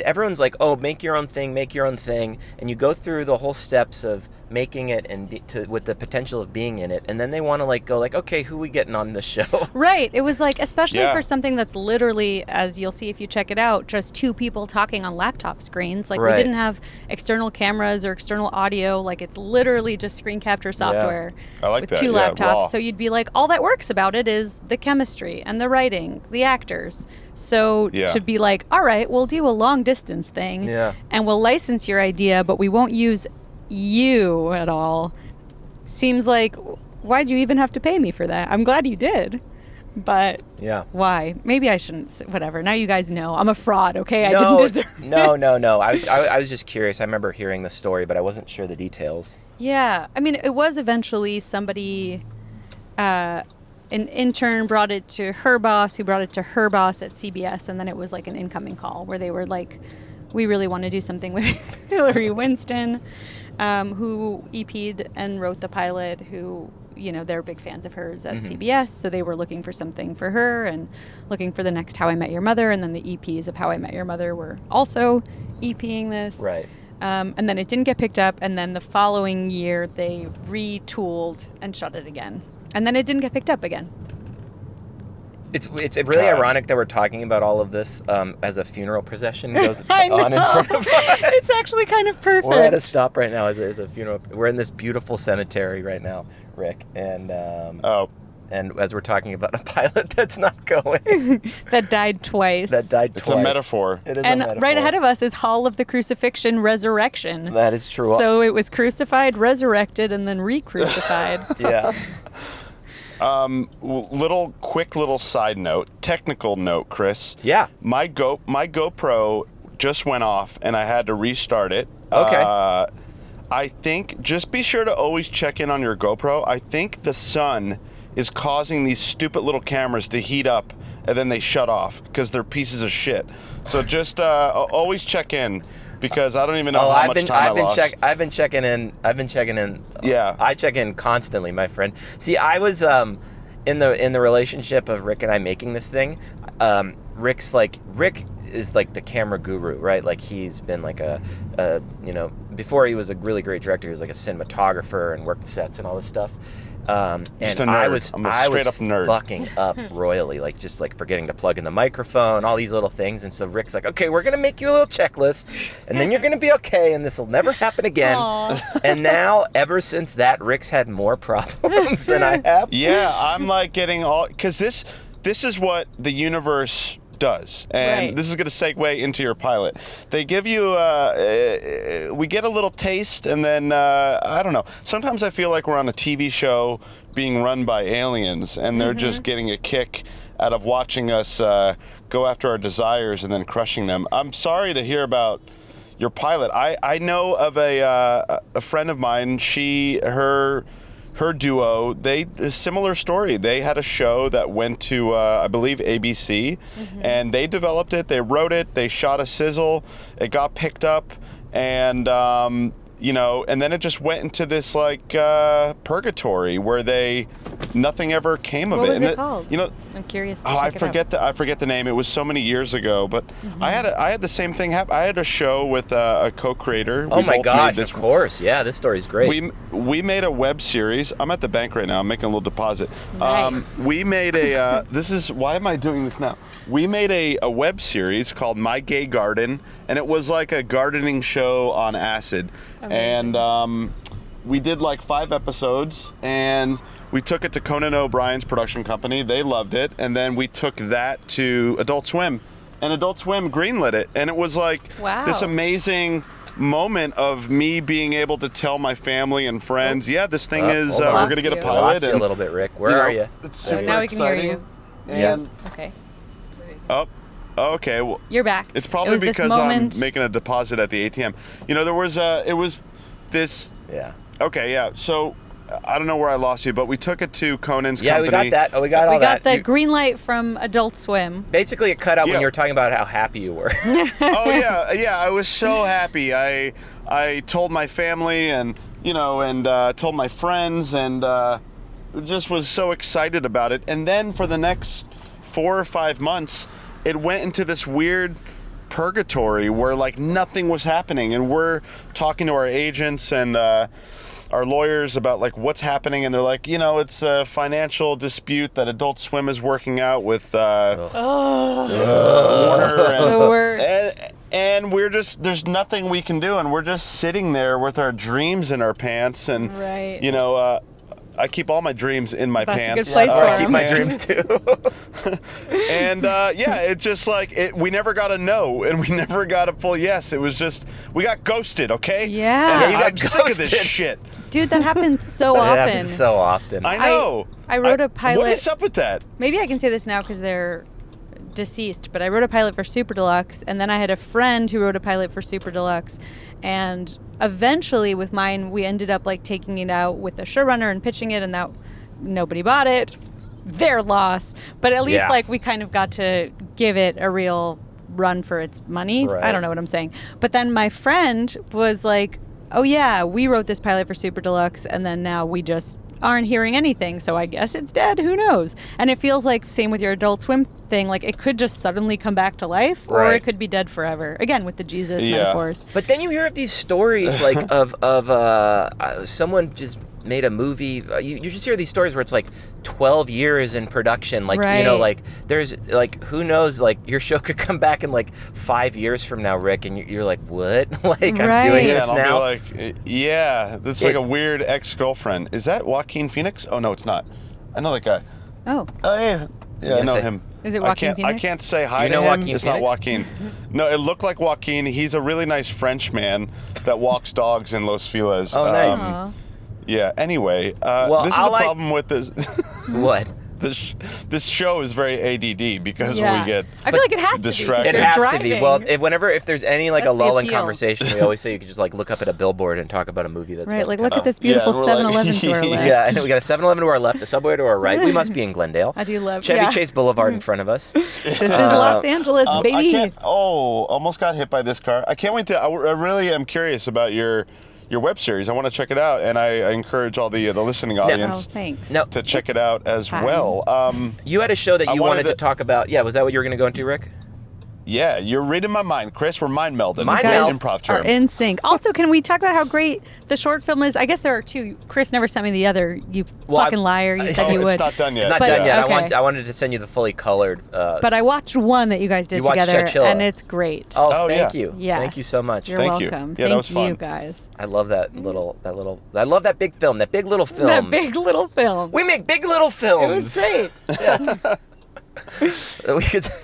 everyone's like, "Oh, make your own thing, and you go through the whole steps of making it and with the potential of being in it, and then they want to like go like, "Okay, who we getting on this show?" Right. It was like, especially Yeah. for something that's literally, as you'll see if you check it out, just two people talking on laptop screens. Like Right. we didn't have external cameras or external audio. Like it's literally just screen capture software I like with that. two Yeah, laptops. raw. So you'd be like, all that works about it is the chemistry and the writing, the actors. So Yeah. to be like, all right, we'll do a long distance thing, Yeah. and we'll license your idea, but we won't use you at all, seems like, why'd you even have to pay me for that? I'm glad you did, but Yeah. why? Maybe I shouldn't. Whatever. Now you guys know I'm a fraud. Okay, I No, didn't deserve. no. I was just curious. I remember hearing the story, but I wasn't sure the details. Yeah, I mean, it was eventually somebody an intern brought it to her boss, who brought it to her boss at CBS, and then it was like an incoming call where they were like, we really want to do something with Hillary Winston, who EP'd and wrote the pilot, who, they're big fans of hers at CBS, so they were looking for something for her and looking for the next How I Met Your Mother, and then the EPs of How I Met Your Mother were also EPing this. Right. And then it didn't get picked up, and then the following year they retooled and shot it again. And then it didn't get picked up again. It's really ironic that we're talking about all of this as a funeral procession goes I know. on in front of us. It's actually kind of perfect. We're at a stop right now as a funeral. We're in this beautiful cemetery right now, Rick, and as we're talking about a pilot that's not going. That died twice. It's a metaphor. It is and a metaphor. right ahead of us is Hall of the Crucifixion Resurrection. That is true. So it was crucified, resurrected, and then re-crucified. Yeah. Quick little side note, technical note, Chris. Yeah. My GoPro just went off and I had to restart it. Okay. I think just be sure to always check in on your GoPro. I think the sun is causing these stupid little cameras to heat up and then they shut off because they're pieces of shit. So just always check in. Because I don't even know how much time I lost. I've been checking in. Yeah. I check in constantly, my friend. See, I was in the relationship of Rick and I making this thing. Rick is like the camera guru, right? Like he's been like before he was a really great director, he was like a cinematographer and worked sets and all this stuff. Just and a nerd. I'm a straight up nerd. Fucking up royally, like just like forgetting to plug in the microphone, all these little things. And so Rick's like, okay, we're gonna make you a little checklist, and then you're gonna be okay, and this will never happen again. Aww. And now, ever since that, Rick's had more problems than I have. Yeah, I'm like getting all because this is what the universe does, and Right. this is going to segue into your pilot. They give you we get a little taste, and then I don't know, sometimes I feel like we're on a TV show being run by aliens, and they're just getting a kick out of watching us go after our desires and then crushing them. I'm sorry to hear about your pilot. I know of a friend of mine, her duo, a similar story. They had a show that went to, I believe, ABC, and they developed it, they wrote it, they shot a sizzle, it got picked up, and, and then it just went into this, like, purgatory where nothing ever came of What it. was And it called? I'm curious to I check it out. I forget the name. It was so many years ago, but I had the same thing happen. I had a show with a co-creator. Oh my gosh! Of course, yeah. This story's great. We made a web series. I'm at the bank right now. I'm making a little deposit. Nice. We made a. Why am I doing this now? We made a web series called My Gay Garden, and it was like a gardening show on acid. Amazing. And we did like 5 episodes, and we took it to Conan O'Brien's production company. They loved it, and then we took that to Adult Swim, and Adult Swim greenlit it, and it was like this amazing moment of me being able to tell my family and friends, this thing is we're gonna get a pilot. I lost you a little bit, Rick. Where are you? It's So super now we can exciting. hear you. And Okay. okay. Well, You're back. it's probably because I'm making a deposit at the ATM. There was it was this. Yeah. Okay, yeah. So I don't know where I lost you, but we took it to Conan's company. Yeah, we got that. Oh, we got all that. We got the green light from Adult Swim. Basically, it cut out when Yeah. you were talking about how happy you were. Oh yeah. I was so happy. I told my family and told my friends and just was so excited about it. And then for the next 4 or 5 months, it went into this weird purgatory where like nothing was happening, and we're talking to our agents and our lawyers about like what's happening, and they're like, it's a financial dispute that Adult Swim is working out with Warner, The worst. and we're just, there's nothing we can do, and we're just sitting there with our dreams in our pants, and Right. I keep all my dreams in my That's a pants. good place for I keep them. my dreams too. And it's just like we never got a no, and we never got a full yes. It was just we got ghosted, okay? Yeah. And you got I'm sick of this ghosted. shit. Dude, that happens so It often. happens so often. I know. I wrote a pilot. What is up with that? Maybe I can say this now because they're deceased, but I wrote a pilot for Super Deluxe, and then I had a friend who wrote a pilot for Super Deluxe, and eventually with mine we ended up like taking it out with a showrunner and pitching it, and that nobody bought it. their loss. But at least Yeah. like we kind of got to give it a real run for its money. Right. I don't know what I'm saying. But then my friend was like, oh yeah, we wrote this pilot for Super Deluxe, and then now we just aren't hearing anything, so I guess it's dead. Who knows? And it feels like, same with your Adult Swim thing, like it could just suddenly come back to life, or Right. it could be dead forever. Again, with the Jesus Yeah. metaphors. But then you hear of these stories like of someone just made a movie. You just hear these stories where it's like 12 years in production. Like, you know, Right. like there's like, who knows, like your show could come back in like 5 years from now, Rick, and you're like, what? Like, I'm Right. doing Yeah, this and I'll now? be like, yeah, this is like a weird ex-girlfriend. Is that Joaquin Phoenix? Oh, no, it's not. I know that guy. Oh, Oh, yeah. Yeah, I gonna know say- him. Is it I Joaquin can't, I Phoenix? can't say hi you know to him. Joaquin It's Phoenix? not Joaquin. No, it looked like Joaquin. He's a really nice French man that walks dogs in Los Feliz. Oh, nice. Aw. Yeah, anyway, Well, this is I the like- problem with this. What? This show is very ADD because yeah. we get I feel like it has distracted. to be. It 'cause has you're to be. driving. Well, if there's any like That's a the lull in appeal. conversation, we always say you could just like look up at a billboard and talk about a movie that's Right, about like to look come at this Yeah, beautiful we're like- 7-Eleven to our left. Yeah, I know we got a 7-Eleven to our left, a Subway to our right. We must be in Glendale. I do love Chevy yeah. Chase Boulevard in front of us. This is Los Angeles, I baby. can't. Oh, almost got hit by this car. I can't wait to. I really am curious about your web series. I want to check it out, and I encourage all the listening Oh, audience thanks. No. to check it It's out as fine. well. You had a show that I you wanted wanted to to- talk about. Yeah, was that what you were going to go into, Rick? Yeah, you're reading my mind, Chris. We're mind melding. Mind You guys meld. Improv are term. in sync. Also, can we talk about how great the short film is? I guess there are two. Chris never sent me the other. You Well, fucking liar. You said oh, you it's would. not done yet. Not But- done yet. okay. I wanted to send you the fully colored. But I watched one that you guys did You watched together, Chinchilla. and it's great. Oh, Oh, thank yeah. you. Yes. Thank you so much. You're Thank you. welcome. Yeah, that Thank was fun. you guys. I love that little. I love that big film. That big little film. That big little film. We make big little It films. was great.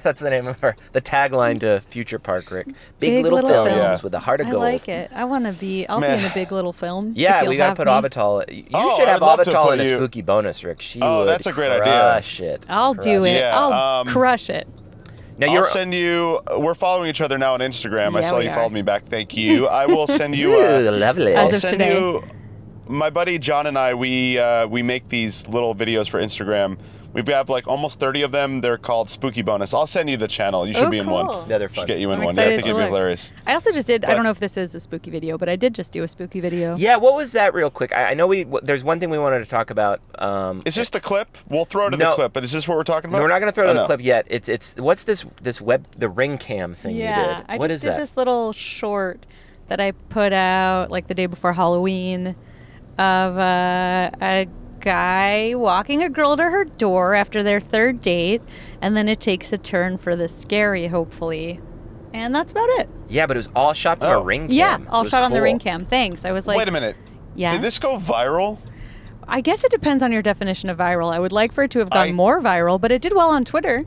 That's the name of the tagline to Future Park, Rick. Big, Big little, little films films. with a heart of I gold. like it. I want to be. I'll Man. be in a big little film. Yeah, if you'll we gotta have put me. Avital. You Oh, should I have would love to Avital put in a you- spooky bonus, Rick. She Oh, would that's a great idea. crush it. I'll do Crush it. Yeah, I'll crush it. Now I'll you're send you. We're following each other now on Instagram. I Yeah, saw we you are. followed me back. Thank you. I will send you. Ooh, lovely. As I'll of send today. you. My buddy John and I, we make these little videos for Instagram. We have like almost 30 of them. They're called Spooky Bonus. I'll send you the channel. You should Oh, be in cool. one. Yeah, they're Should fun. get you in I'm one. Yeah, I excited think to it'd be look. hilarious. I also just did. I But- don't know if this is a spooky video, but I did just do a spooky video. Yeah, what was that real quick? I know there's one thing we wanted to talk about. Is this the clip? We'll throw to No. the clip. But is this what we're talking about? No, we're not going to throw it Oh, in the no. clip yet. It's what's this web, the ring cam thing you Yeah, did? I What just is did that? this little short that I put out like the day before Halloween of a guy walking a girl to her door after their third date, and then it takes a turn for the scary, hopefully. And that's about it. Yeah, but it was all shot from a Oh. ring cam. Yeah, It all was shot on the cool. ring cam. Thanks. I was like, Wait a minute. yeah. Did this go viral? I guess it depends on your definition of viral. I would like for it to have gone I- more viral, but it did well on Twitter.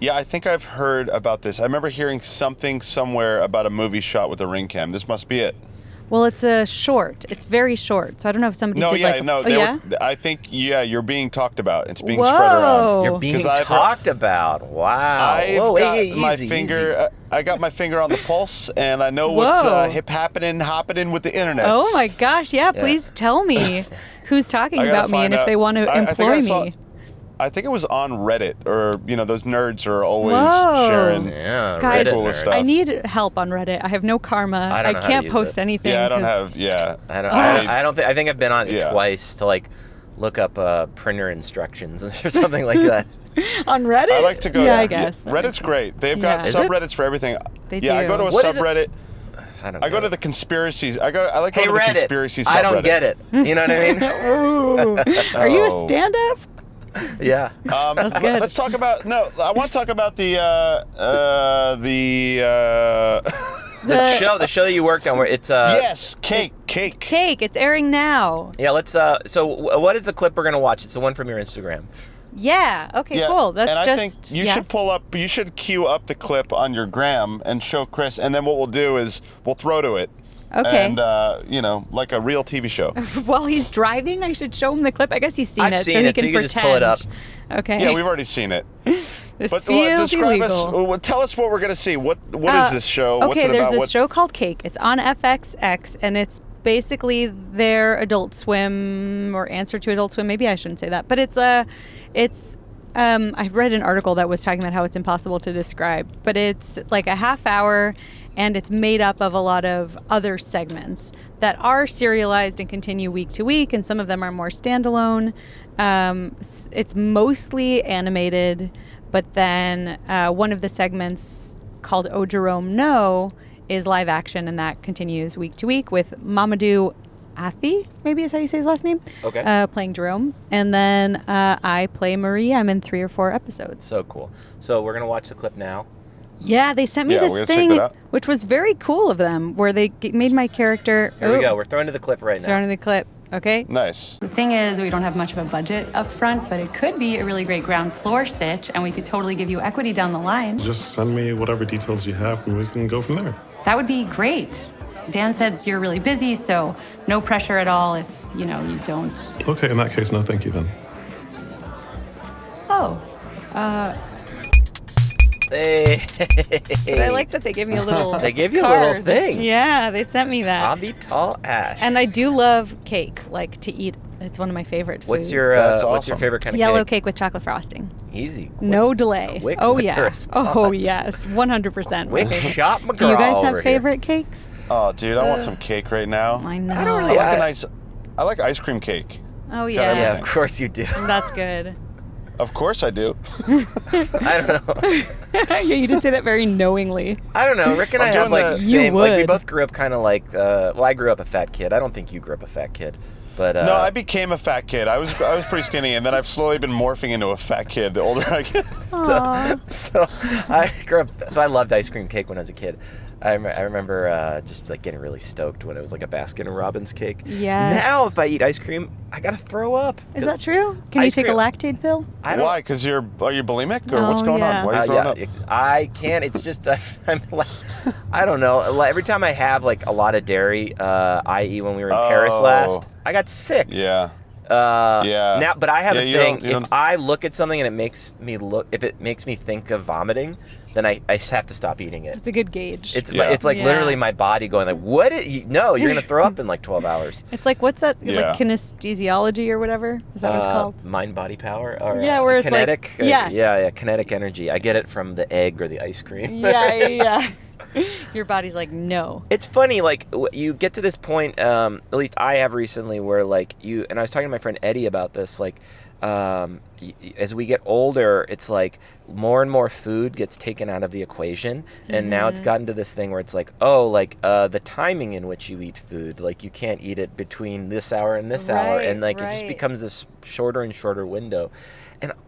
Yeah, I think I've heard about this. I remember hearing something somewhere about a movie shot with a ring cam. This must be it. Well, it's a short. It's very short. So I don't know if somebody No, did yeah, like. no. Oh, they yeah? were, I think, yeah, you're being talked about. It's being Whoa. spread around. You're being 'Cause I've heard- talked about. Wow. I've Whoa, got hey, my easy, finger. easy. I got my finger on the pulse, and I know what's Whoa. hopping with the internet. Oh my gosh! Yeah, please tell me who's talking I gotta about me and find if out. they want to I think employ I saw- me. I think it was on Reddit, or those nerds are always Whoa. sharing. Yeah, Guys, Reddit cool nerds. stuff. I need help on Reddit. I have no karma. I don't know how to can't use post it. anything. Yeah, I don't 'cause- have. Yeah, I don't. I- I don't think. I think I've been on it Yeah. twice to like look up printer instructions or something like that. on Reddit. I like to go. Yeah, to, I guess. that Reddit's makes sense. great. They've Yeah. got Is it? subreddits for everything. They yeah, I do. go to a What is it? subreddit. I don't. I go get to it. the conspiracies. I like Hey going to the Reddit. conspiracy subreddit. I don't get it. You know what I mean? Ooh. Are you a Oh. stand-up? Yeah. That's good. Let's talk about. No, I want to talk about the. The show that you worked on, where it's yes, cake. Cake. It's airing now. Yeah, let's. What is the clip we're gonna watch? It's the one from your Instagram. Yeah. Okay. Yeah, Cool. That's and I just. think you yes. should pull up. You should queue up the clip on your gram and show Chris. And then what we'll do is we'll throw to it. Okay. And like a real TV show. While he's driving, I should show him the clip. I guess he's seen I've it, seen so he it, so can you can pretend. just pull it up. Okay. Yeah, we've already seen it. This But feels describe illegal. us. Tell us what we're gonna see. What is this show? What's Okay, it there's about? this show called Cake. It's on FXX, and it's basically their Adult Swim or answer to Adult Swim. Maybe I shouldn't say that, but I read an article that was talking about how it's impossible to describe, but it's like a half hour, and it's made up of a lot of other segments that are serialized and continue week to week, and some of them are more standalone. It's mostly animated, but then one of the segments called Oh Jerome No is live action, and that continues week to week with Mamadou Athi, maybe is how you say his last name. Okay. Playing Jerome. And then I play Marie. I'm in 3 or 4 episodes. So cool. So we're going to watch the clip now. Yeah, they sent me we're this gonna thing, check that out. which was very cool of them, where they made my character... Here we go. We're throwing to the clip right now. Throwing to the clip. Okay. Nice. The thing is, we don't have much of a budget up front, but it could be a really great ground floor stitch, and we could totally give you equity down the line. Just send me whatever details you have, and we can go from there. That would be great. Dan said you're really busy, so no pressure at all if, you don't... Okay, in that case, no thank you then. Oh, Hey. But I like that they gave me a little They gave you a little card. thing. Yeah, they sent me that. Avital Ash. And I do love cake, like to eat. It's one of my favorite foods. What's your That's awesome. favorite kind of Yellow cake? cake with chocolate frosting. Easy. No delay. quick Oh with the yeah. response. Oh yes. 100%. my Quick favorite. shot McGraw Do you guys over have here. favorite cakes? Oh, dude, I want some cake right now. I know. I don't really- I like ice cream cake. Oh got yeah. Yeah, everything. of course you do. That's good. Of course I do. I don't know. Yeah, you did say that very knowingly. I don't know. Rick and I'm I have doing like the- You same. Like we would. both grew up kind of like. Well, I grew up a fat kid. I don't think you grew up a fat kid, but No, I became a fat kid. I was pretty skinny, and then I've slowly been morphing into a fat kid the older I get. Aw. so I grew up. So I loved ice cream cake when I was a kid. I remember just like getting really stoked when it was like a Baskin Robbins cake. Yes. Now if I eat ice cream, I gotta throw up. Is that true? Can you Ice take a cream- lactate pill? I don't. Why? Because are you bulimic, or what's Oh, going yeah. on? Why are you throwing up? I can't. It's just I'm like, I don't know. Like, every time I have like a lot of dairy, i.e. when we were in Paris Oh. last, I got sick. Yeah. Yeah. Now, but I have Yeah, a you thing. don't- you If don't- I look at something and if it makes me think of vomiting, then I just have to stop eating it. It's a good gauge. It's Yeah. it's like Yeah. literally my body going like, what? No, you're gonna throw up in like 12 hours. It's like, what's that? Yeah. Like kinesthesiology or whatever? Is that what it's called? Mind body power. Or, Yeah, where it's like- kinetic. yes. Yeah, kinetic energy. I get it from the egg or the ice cream. Yeah. Your body's like, no. It's funny, like you get to this point. At least I have recently, where like and I was talking to my friend Eddie about this. Like, as we get older, it's like more and more food gets taken out of the equation, and now it's gotten to this thing where it's like, the timing in which you eat food, like you can't eat it between this hour and this hour, Right, and like it just right. becomes this shorter and shorter window.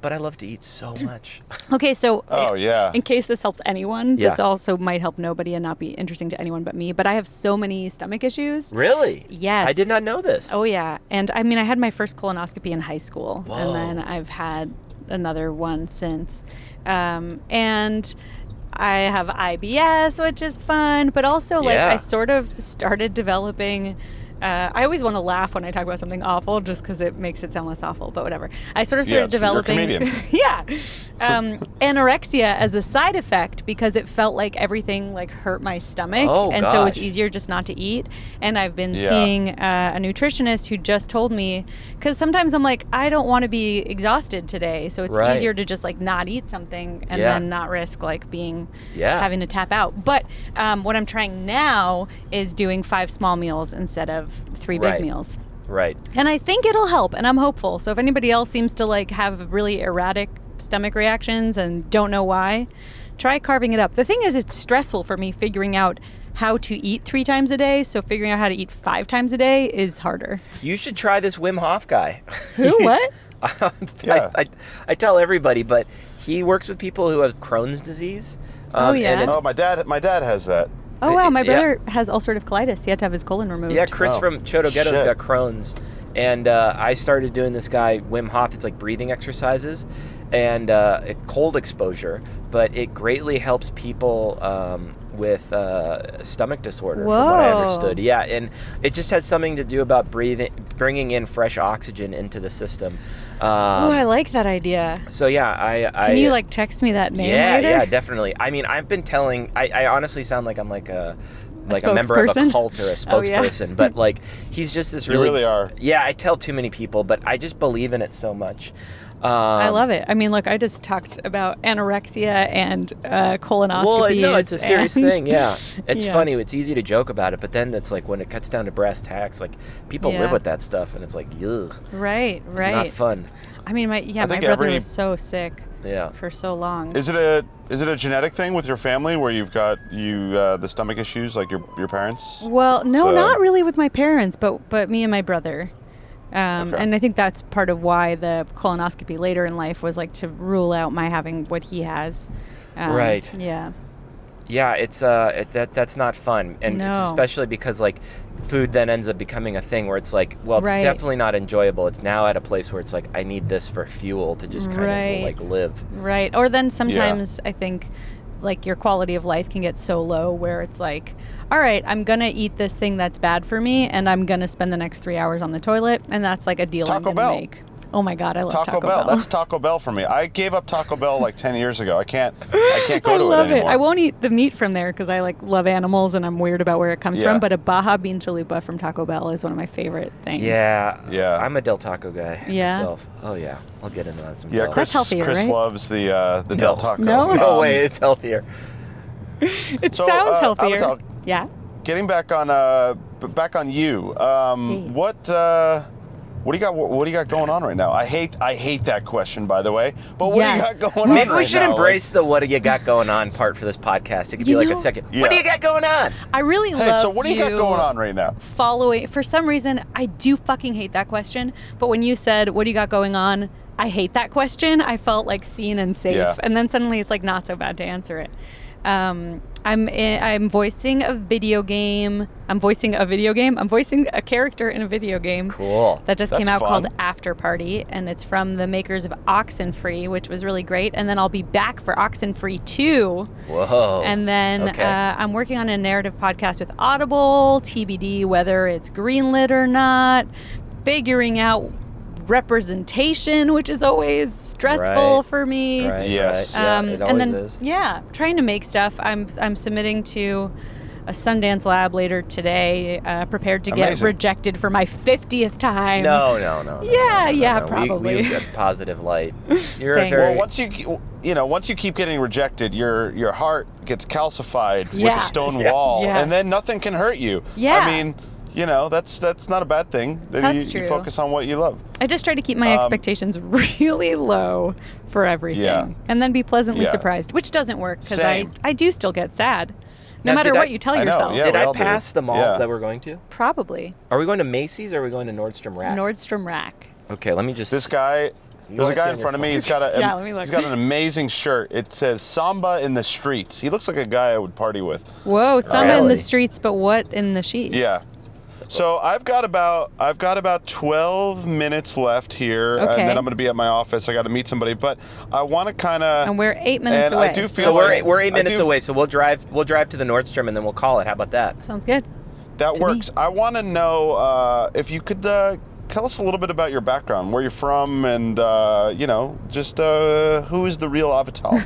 But I love to eat so much. Okay, so Oh yeah. in case this helps anyone, this Yeah. also might help nobody and not be interesting to anyone but me, but I have so many stomach issues. Really? Yes. I did not know this. Oh, yeah. And I mean, I had my first colonoscopy in high school, Whoa. and then I've had another one since. And I have IBS, which is fun, but also, like, Yeah. I sort of started developing. I always want to laugh when I talk about something awful just because it makes it sound less awful, but whatever. I sort of Yeah, started you're a developing comedian. yeah, anorexia as a side effect because it felt like everything like hurt my stomach, Oh, and so it was gosh. easier just not to eat. And I've been Yeah. seeing a nutritionist who just told me, because sometimes I'm like, I don't want to be exhausted today, so it's Right. easier to just like not eat something and Yeah. then not risk like being Yeah. having to tap out. But what I'm trying now is doing 5 small meals instead of 3 big Right. meals. Right. And I think it'll help, and I'm hopeful. So if anybody else seems to like have really erratic stomach reactions and don't know why, try carving it up. The thing is, it's stressful for me figuring out how to eat 3 times a day, so figuring out how to eat 5 times a day is harder. You should try this Wim Hof guy. Who? What? Yeah. I tell everybody, but he works with people who have Crohn's disease. Oh, yeah? And it's, Oh, my dad has that. Oh wow, my Yeah. brother has ulcerative colitis. He had to have his colon removed. yeah, Chris Oh, from Choto Ghetto's shit. got Crohn's. And I started doing this guy, Wim Hof. It's like breathing exercises and cold exposure, but it greatly helps people with stomach disorder, from what I Whoa. understood. Yeah, and it just has something to do about bringing in fresh oxygen into the system. Oh, I like that idea. So yeah, Can you like text me that name yeah, later? yeah, definitely. I mean, I've been telling. I honestly sound like I'm like a like a member of a spokesperson? cult or a Oh, yeah. spokesperson, but like he's just this You really. really are. Yeah, I tell too many people, but I just believe in it so much. I love it. I mean, look, I just talked about anorexia and colonoscopies. Well, no, it's a serious and- thing. Yeah, it's Yeah. funny. It's easy to joke about it, but then it's like when it cuts down to brass tacks, like people Yeah. live with that stuff, and it's like, ugh, Right, right. not fun. I mean, my think brother every- was so sick Yeah. for so long. Is it a genetic thing with your family where you've got the stomach issues like your parents? Well, no, So- not really with my parents, but me and my brother. Okay. And I think that's part of why the colonoscopy later in life was like to rule out my having what he has. Right. Yeah. Yeah, it's that's not fun, and it's No. especially because like food then ends up becoming a thing where it's like, well, it's Right. definitely not enjoyable. It's now at a place where it's like I need this for fuel to just kind Right. of like live. Right. Or then sometimes I think like your quality of life can get so low where it's like, all right, I'm going to eat this thing that's bad for me and I'm going to spend the next 3 hours on the toilet. And that's like a deal I'm Taco going to Bell. make. Oh my God, I love Taco Bell. That's Taco Bell for me. I gave up Taco Bell like 10 years ago. I can't go I to love it it. anymore. I won't eat the meat from there because I like love animals and I'm weird about where it comes Yeah. from. But a Baja Bean Chalupa from Taco Bell is one of my favorite things. Yeah, Yeah. I'm a Del Taco guy Yeah? myself. Oh yeah, I'll get into that some. Yeah, Del. Chris healthier, Chris right? loves the Del Taco. No? No way, it's healthier. It So, sounds healthier. Avital, Yeah. getting back on you. Hey. What do you got going on right now? I hate that question, by the way. But what Yes. do you got going on? Maybe we right should now? embrace the "what do you got going on" part for this podcast. It could You be like know- a second. Yeah. What do you got going on? I really Hey, love so what do you got going on right now? following. For some reason, I do fucking hate that question. But when you said, "What do you got going on?" I hate that question. I felt like seen and safe, Yeah. and then suddenly it's like not so bad to answer it. I'm voicing a video game. I'm voicing a character in a video game. Cool. That just That's came out fun. called After Party, and it's from the makers of Oxenfree, which was really great. And then I'll be back for Oxenfree 2. Whoa. And then Okay. I'm working on a narrative podcast with Audible, TBD, whether it's greenlit or not, figuring out representation, which is always stressful Right. for me. Right. Yes. Right. Yeah, it and always then is. trying to make stuff. I'm submitting to a Sundance Lab later today, prepared to get Amazing. rejected for my 50th time. No. Yeah, no. probably. We've got positive light. You're a Thanks. very. Well, once you keep getting rejected, your heart gets calcified with Yeah. a stone Yeah. wall, Yes. and then nothing can hurt you. Yeah. I mean, that's not a bad thing. Then That's you true. focus on what you love. I just try to keep my expectations really low for everything, Yeah. and then be pleasantly Yeah. surprised, which doesn't work because Same. I do still get sad, no Now, matter did what I- you tell I know, yourself. yeah. Did we I all do. pass the mall Yeah. that we're going to? Probably Are we going to Macy's or are we going to Nordstrom Rack? Nordstrom Rack. Okay, let me just. This guy. You There's a wanna guy see in on front of your me. He's got Yeah, let me look. he's got an amazing shirt. It says "Samba in the Streets." He looks like a guy I would party with. Whoa, Samba in the Really? streets, but what in the sheets? Yeah. So I've got about 12 minutes left here, Okay. and then I'm going to be at my office. I got to meet somebody, but I want to kind of. And we're 8 minutes and away. I do feel So like we're 8 I minutes do- away. So we'll drive to the Nordstrom and then we'll call it. How about that? Sounds good. That to me. works. I want to know if you could tell us a little bit about your background, where you're from, and just who is the real Avital?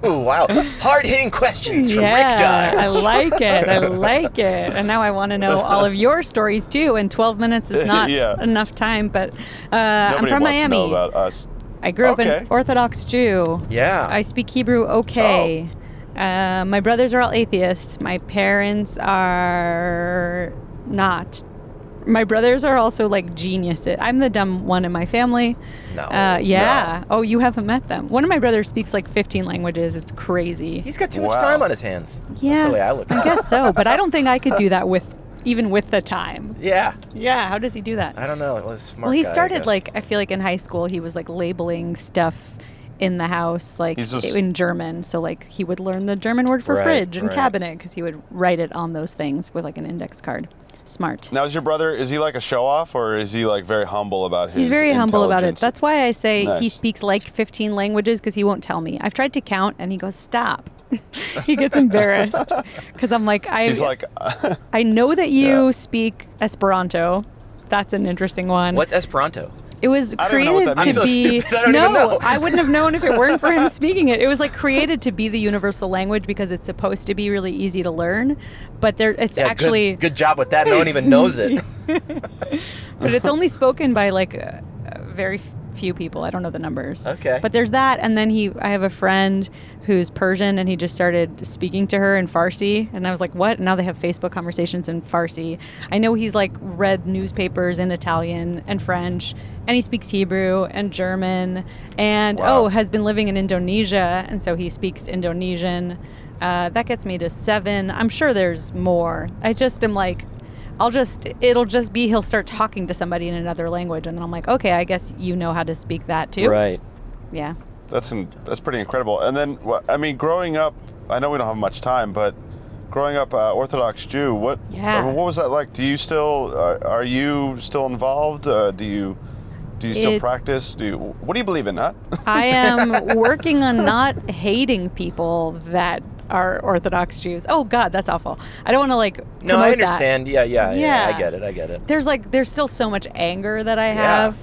Ooh, wow. Hard-hitting questions from Rick Yeah, I Dye. like it. I like it. And now I want to know all of your stories too. And 12 minutes is not Yeah. enough time. But I'm Nobody from wants Miami. to know about us. I grew up Okay. an Orthodox Jew. Yeah. I speak Hebrew okay. My brothers are all atheists. My parents are not. My brothers are also like geniuses. I'm the dumb one in my family. No. Yeah. Oh, you haven't met them. One of my brothers speaks like 15 languages. It's crazy. He's got too much Wow. time on his hands. Yeah. That's the way I look at it. guess so, but I don't think I could do that even with the time. Yeah. Yeah, how does he do that? I don't know. It was smart. Well, he guy, I started guess. like I feel like in high school he was like labeling stuff in the house like He's just- in German. So like he would learn the German word for Right, fridge and right. cabinet because he would write it on those things with like an index card. Smart. Now, is your brother, is he like a show-off, or is he like very humble about his He's very humble about it. intelligence? That's why I say he Nice. speaks like 15 languages because he won't tell me. I've tried to count and he goes, stop. He gets embarrassed because I'm like, He's like, I know that you Yeah. speak Esperanto. That's an interesting one. What's Esperanto? It was I don't even know what created that means. to I'm so be. stupid, I don't no, even know. I wouldn't have known if it weren't for him speaking it. It was like created to be the universal language because it's supposed to be really easy to learn, but it's actually good job with that. No one even knows it. but it's only spoken by like very few people. I don't know the numbers. Okay. But there's that, and then I have a friend who's Persian, and he just started speaking to her in Farsi, and I was like, what? And now they have Facebook conversations in Farsi. I know he's like read newspapers in Italian and French, and he speaks Hebrew and German, and Wow. has been living in Indonesia, and so he speaks Indonesian. That gets me to 7. I'm sure there's more. I just am like, it'll just be he'll start talking to somebody in another language, and then I'm like, okay, I guess you know how to speak that too. Right. Yeah. That's pretty incredible. And then, I mean, growing up, I know we don't have much time, but growing up Orthodox Jew, what was that like? Do you still are you still involved? Do you still practice? What do you believe in, huh? I am working on not hating people that are Orthodox Jews. Oh God, that's awful. I don't want to like promote No, I understand. that. Yeah. Yeah. I get it. There's still so much anger that I have.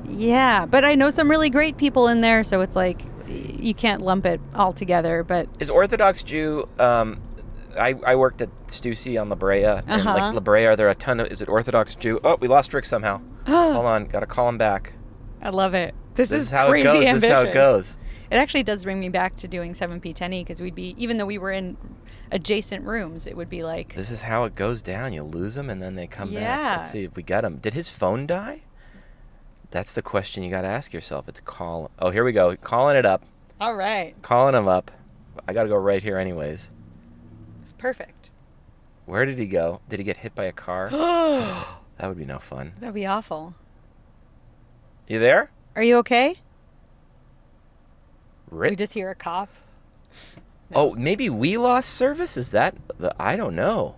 Yeah, but I know some really great people in there, so it's like you can't lump it all together. But Is Orthodox Jew? I worked at Stussy on La Brea, and like La Brea, are there a ton of? Is it Orthodox Jew? Oh, we lost Rick somehow. Hold on, gotta call him back. I love it. This is how crazy it goes. ambitious. This is how it goes. It actually does bring me back to doing 7P10E because we'd be, even though we were in adjacent rooms, it would be like. This is how it goes down. You lose them, and then they come Yeah. back. Let's see if we got him. Did his phone die? That's the question you got to ask yourself. It's call. Oh, here we go. Calling it up. All right. Calling him up. I got to go right here anyways. It's perfect. Where did he go? Did he get hit by a car? That would be no fun. That'd be awful. You there? Are you okay? Rick? We just hear a cop. Oh, maybe we lost service? Is that I don't know.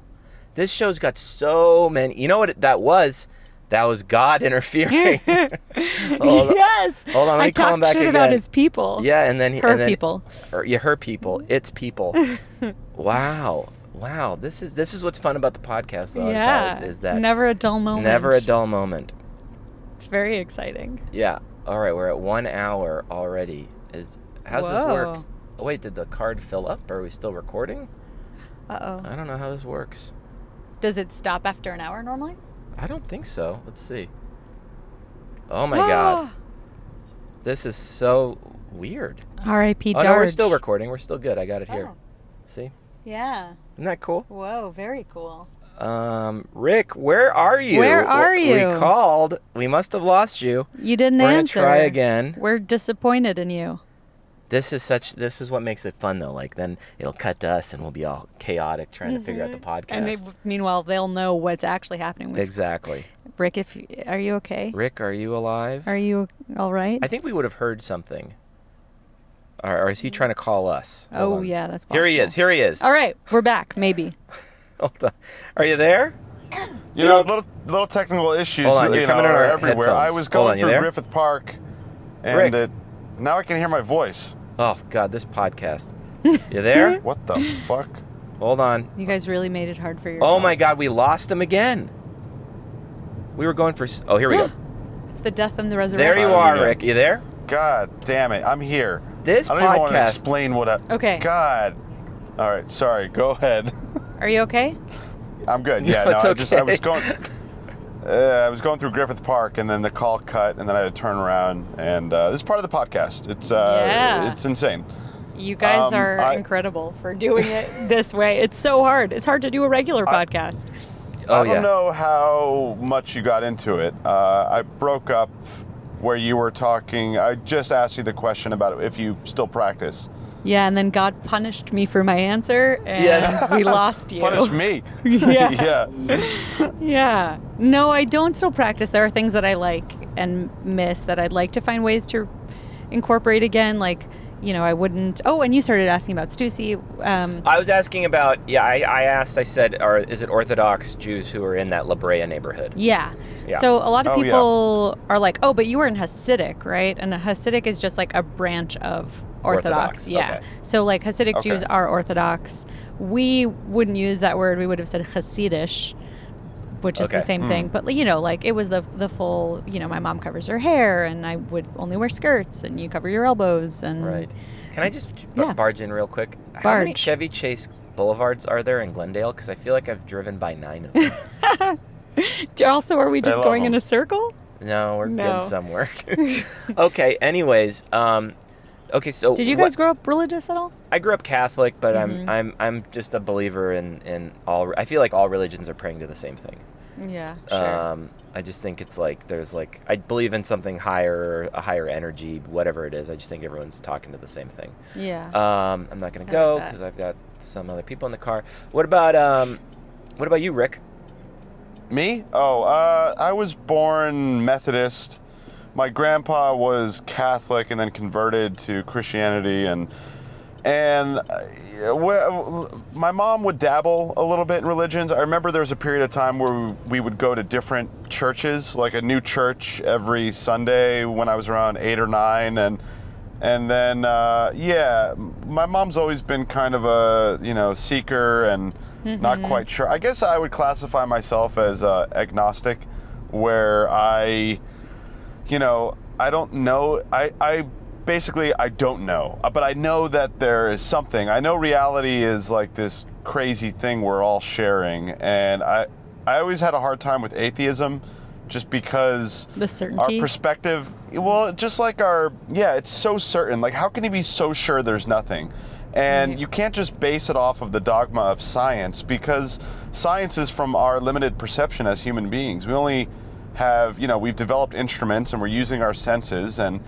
This show's got so many. You know what that was? That was God interfering. Yes. Hold on, let me call him back shit again. about his people. Yeah, and then people. Her people. It's people. Wow. This is what's fun about the podcast, though. Yeah. Is that never a dull moment. Never a dull moment. It's very exciting. Yeah. All right, we're at 1 hour already. How's this work? Whoa. Oh, wait, did the card fill up? Are we still recording? Uh-oh. I don't know how this works. Does it stop after an hour normally? I don't think so. Let's see. Oh my God. This is so weird. R.I.P. Oh Darge. no, we're still recording. We're still good. I got it here. Oh. See? Yeah. Isn't that cool? Whoa, very cool. Rick, where are you? Where are you? We called. We must have lost you. You didn't We're answer. We're gonna try again. We're disappointed in you. This is what makes it fun though. Like then it'll cut to us and we'll be all chaotic trying to figure out the podcast. And meanwhile, they'll know what's actually happening with Exactly. Rick. Are you okay? Rick, are you alive? Are you all right? I think we would have heard something. Or is he trying to call us? Hold Oh on. yeah, that's possible. Here he is. All right, we're back. Maybe. Hold on. Are you there? You know, little technical issues Hold on, you're coming in are our everywhere. I headphones. was Hold going on, you through there? Griffith Park, Rick. and now I can hear my voice. Oh God, this podcast. You there? What the fuck? Hold on. You guys really made it hard for yourselves. Oh my God, we lost him again. We were going for. Oh, here we go. It's the death and the resurrection. There you Trying are, again. Rick. You there? God damn it, I'm here. This I don't even want to podcast. explain what I... Okay. God. All right, sorry, go ahead. Are you okay? I'm good, yeah. No, No, it's I okay. was going through Griffith Park, and then the call cut, and then I had to turn around, and this is part of the podcast. It's insane. You guys are incredible for doing it this way. It's so hard. It's hard to do a regular podcast. Oh, I don't yeah. know how much you got into it. I broke up where you were talking. I just asked you the question about if you still practice. Yeah, and then God punished me for my answer, and we lost you. Punish me. Yeah. Yeah. Yeah. No, I don't still practice. There are things that I like and miss that I'd like to find ways to incorporate again. Like, I wouldn't. Oh, and you started asking about Stussy. I was asking about. Yeah, I asked. I said, is it Orthodox Jews who are in that La Brea neighborhood? Yeah. Yeah. So a lot of Oh, people are like, oh, but you were in Hasidic, right? And a Hasidic is just like a branch of Orthodox. Yeah. Okay. So like Hasidic Okay. Jews are Orthodox. We wouldn't use that word. We would have said Hasidish. which is the same thing. But like it was the full. My mom covers her hair, and I would only wear skirts, and you cover your elbows. And Right. Can I just barge in real quick? How many Barge. Chevy Chase Boulevards are there in Glendale? Because I feel like I've driven by 9 of them. Also, are we just love going in them. a circle? No, we're No. getting somewhere. Okay. Anyways, okay. So Did you guys grow up religious at all? I grew up Catholic, but I'm just a believer in all. I feel like all religions are praying to the same thing. Yeah, sure. I just think it's like there's like I believe in something higher, a higher energy, whatever it is. I just think everyone's talking to the same thing. Yeah. I'm not gonna I go like that. because I've got some other people in the car. What about you, Rick? Me? Oh, I was born Methodist. My grandpa was Catholic and then converted to Christianity, and my mom would dabble a little bit in religions. I remember there was a period of time where we would go to different churches, like a new church every Sunday when I was around 8 or 9, and then my mom's always been kind of a seeker and not quite sure. I guess I would classify myself as agnostic, where I don't know. I basically I don't know, but I know that there is something. I know reality is like this crazy thing we're all sharing, and I always had a hard time with atheism, just because The certainty. our perspective. Well, just like it's so certain. Like, how can you be so sure there's nothing? And you can't just base it off of the dogma of science, because science is from our limited perception as human beings. We only have, we've developed instruments and we're using our senses, and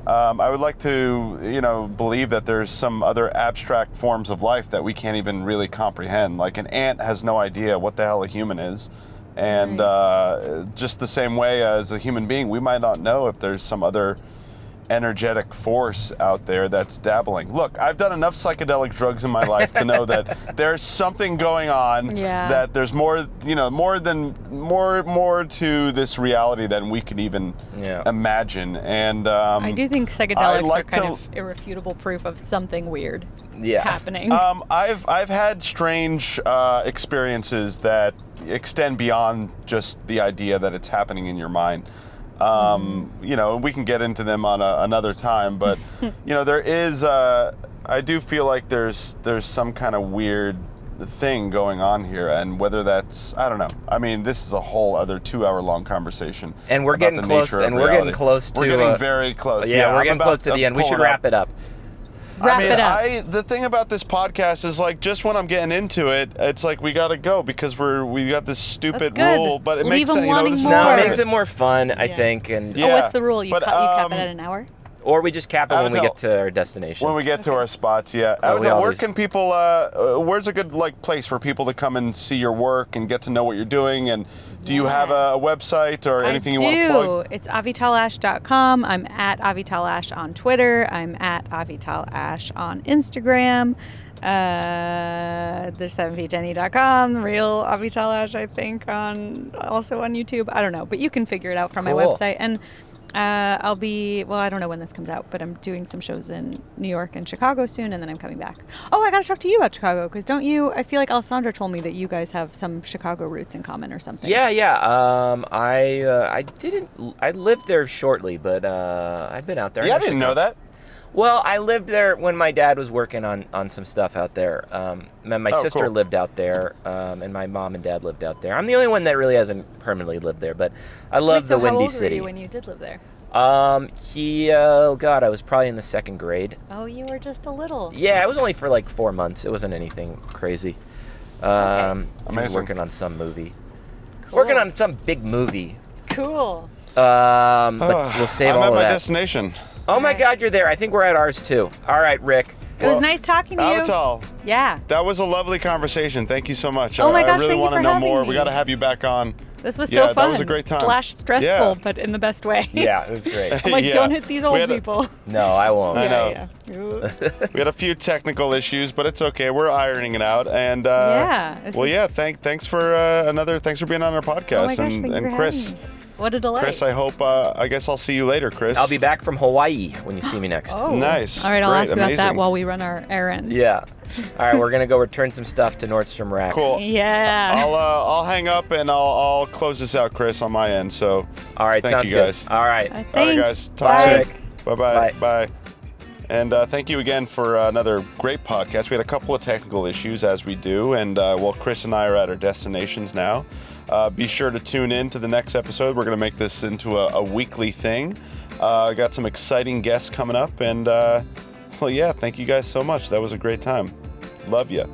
I would like to, believe that there's some other abstract forms of life that we can't even really comprehend. Like an ant has no idea what the hell a human is. And just the same way as a human being, we might not know if there's some other energetic force out there that's dabbling. Look, I've done enough psychedelic drugs in my life to know that there's something going on. Yeah. That there's more to this reality than we can even imagine. And I do think psychedelics like are kind to- of irrefutable proof of something weird Yeah. happening. I've had strange experiences that extend beyond just the idea that it's happening in your mind. We can get into them on another time, but there is. I do feel like there's some kind of weird thing going on here, and whether that's, I don't know. I mean, this is a whole other 2-hour-long conversation. And we're about getting the close. nature of And we're reality. getting close to. We're getting very close. Yeah, we're I'm getting close to the end. We should wrap it up. Wrap it up. The thing about this podcast is, like, just when I'm getting into it, it's like we gotta go because we got this stupid That's good. rule, but it Leave makes sense. them wanting This is more. No, part it of makes it more fun, I think, and Yeah. Oh, what's the rule? You but, cap it at an hour? or we just cap it when we Avital, get to our destination. when we get to our spots, yeah. Cool, we Avital, where always- can people? Where's a good place for people to come and see your work and get to know what you're doing? And do you have a website or anything you want to plug? It's avitalash.com. I'm at Avital Ash on Twitter. I'm at Avital Ash on Instagram. There's 7feet10e.com, the real Avital Ash, I think, also on YouTube. I don't know, but you can figure it out from my Cool. website. And I'll be, I don't know when this comes out, but I'm doing some shows in New York and Chicago soon, and then I'm coming back. Oh, I got to talk to you about Chicago, because don't you, I feel like Alessandra told me that you guys have some Chicago roots in common or something. Yeah. I lived there shortly, but I've been out there. Yeah, I didn't know that. Well, I lived there when my dad was working on some stuff out there. And my sister cool. lived out there, and my mom and dad lived out there. I'm the only one that really hasn't permanently lived there, but I love the Windy How old City. were you when you did live there? I was probably in the 2nd grade. Oh, you were just a little. Yeah, it was only for like 4 months. It wasn't anything crazy. He was Amazing. working on some movie. Cool. Working on some big movie. Cool. But we'll save I'm all at of my that. destination. Oh my God, you're there. I think we're at ours too. All right, Rick. It was nice talking to you. Avital, Yeah. that was a lovely conversation. Thank you so much. Oh my I gosh, really thank you want to for know having more. me. We got to have you back on. This was Yeah, so fun. that was a great time. / stressful, Yeah. but in the best way. Yeah, it was great. I'm like, Yeah. don't hit these We old had a- people. No, I won't. I know. Yeah. We had a few technical issues, but it's okay. We're ironing it out. And Yeah, this well, is- yeah. Thanks for being on our podcast. Oh my gosh, and thank you and for Chris, having me. What a delight. Chris, I guess I'll see you later, Chris. I'll be back from Hawaii when you see me next. Oh. Nice. All right, I'll Great, ask about that amazing. while we run our errands. Yeah. All right, we're going to go return some stuff to Nordstrom Rack. Cool. Yeah. I'll hang up and I'll close this out, Chris, on my end. So All right, thank sounds you guys. good. All right. Thanks. All right, guys. Talk Bye. soon. Bye-bye. Bye. And thank you again for another great podcast. We had a couple of technical issues, as we do, and Chris and I are at our destinations now. Be sure to tune in to the next episode. We're going to make this into a weekly thing. Got some exciting guests coming up, and thank you guys so much. That was a great time. Love you.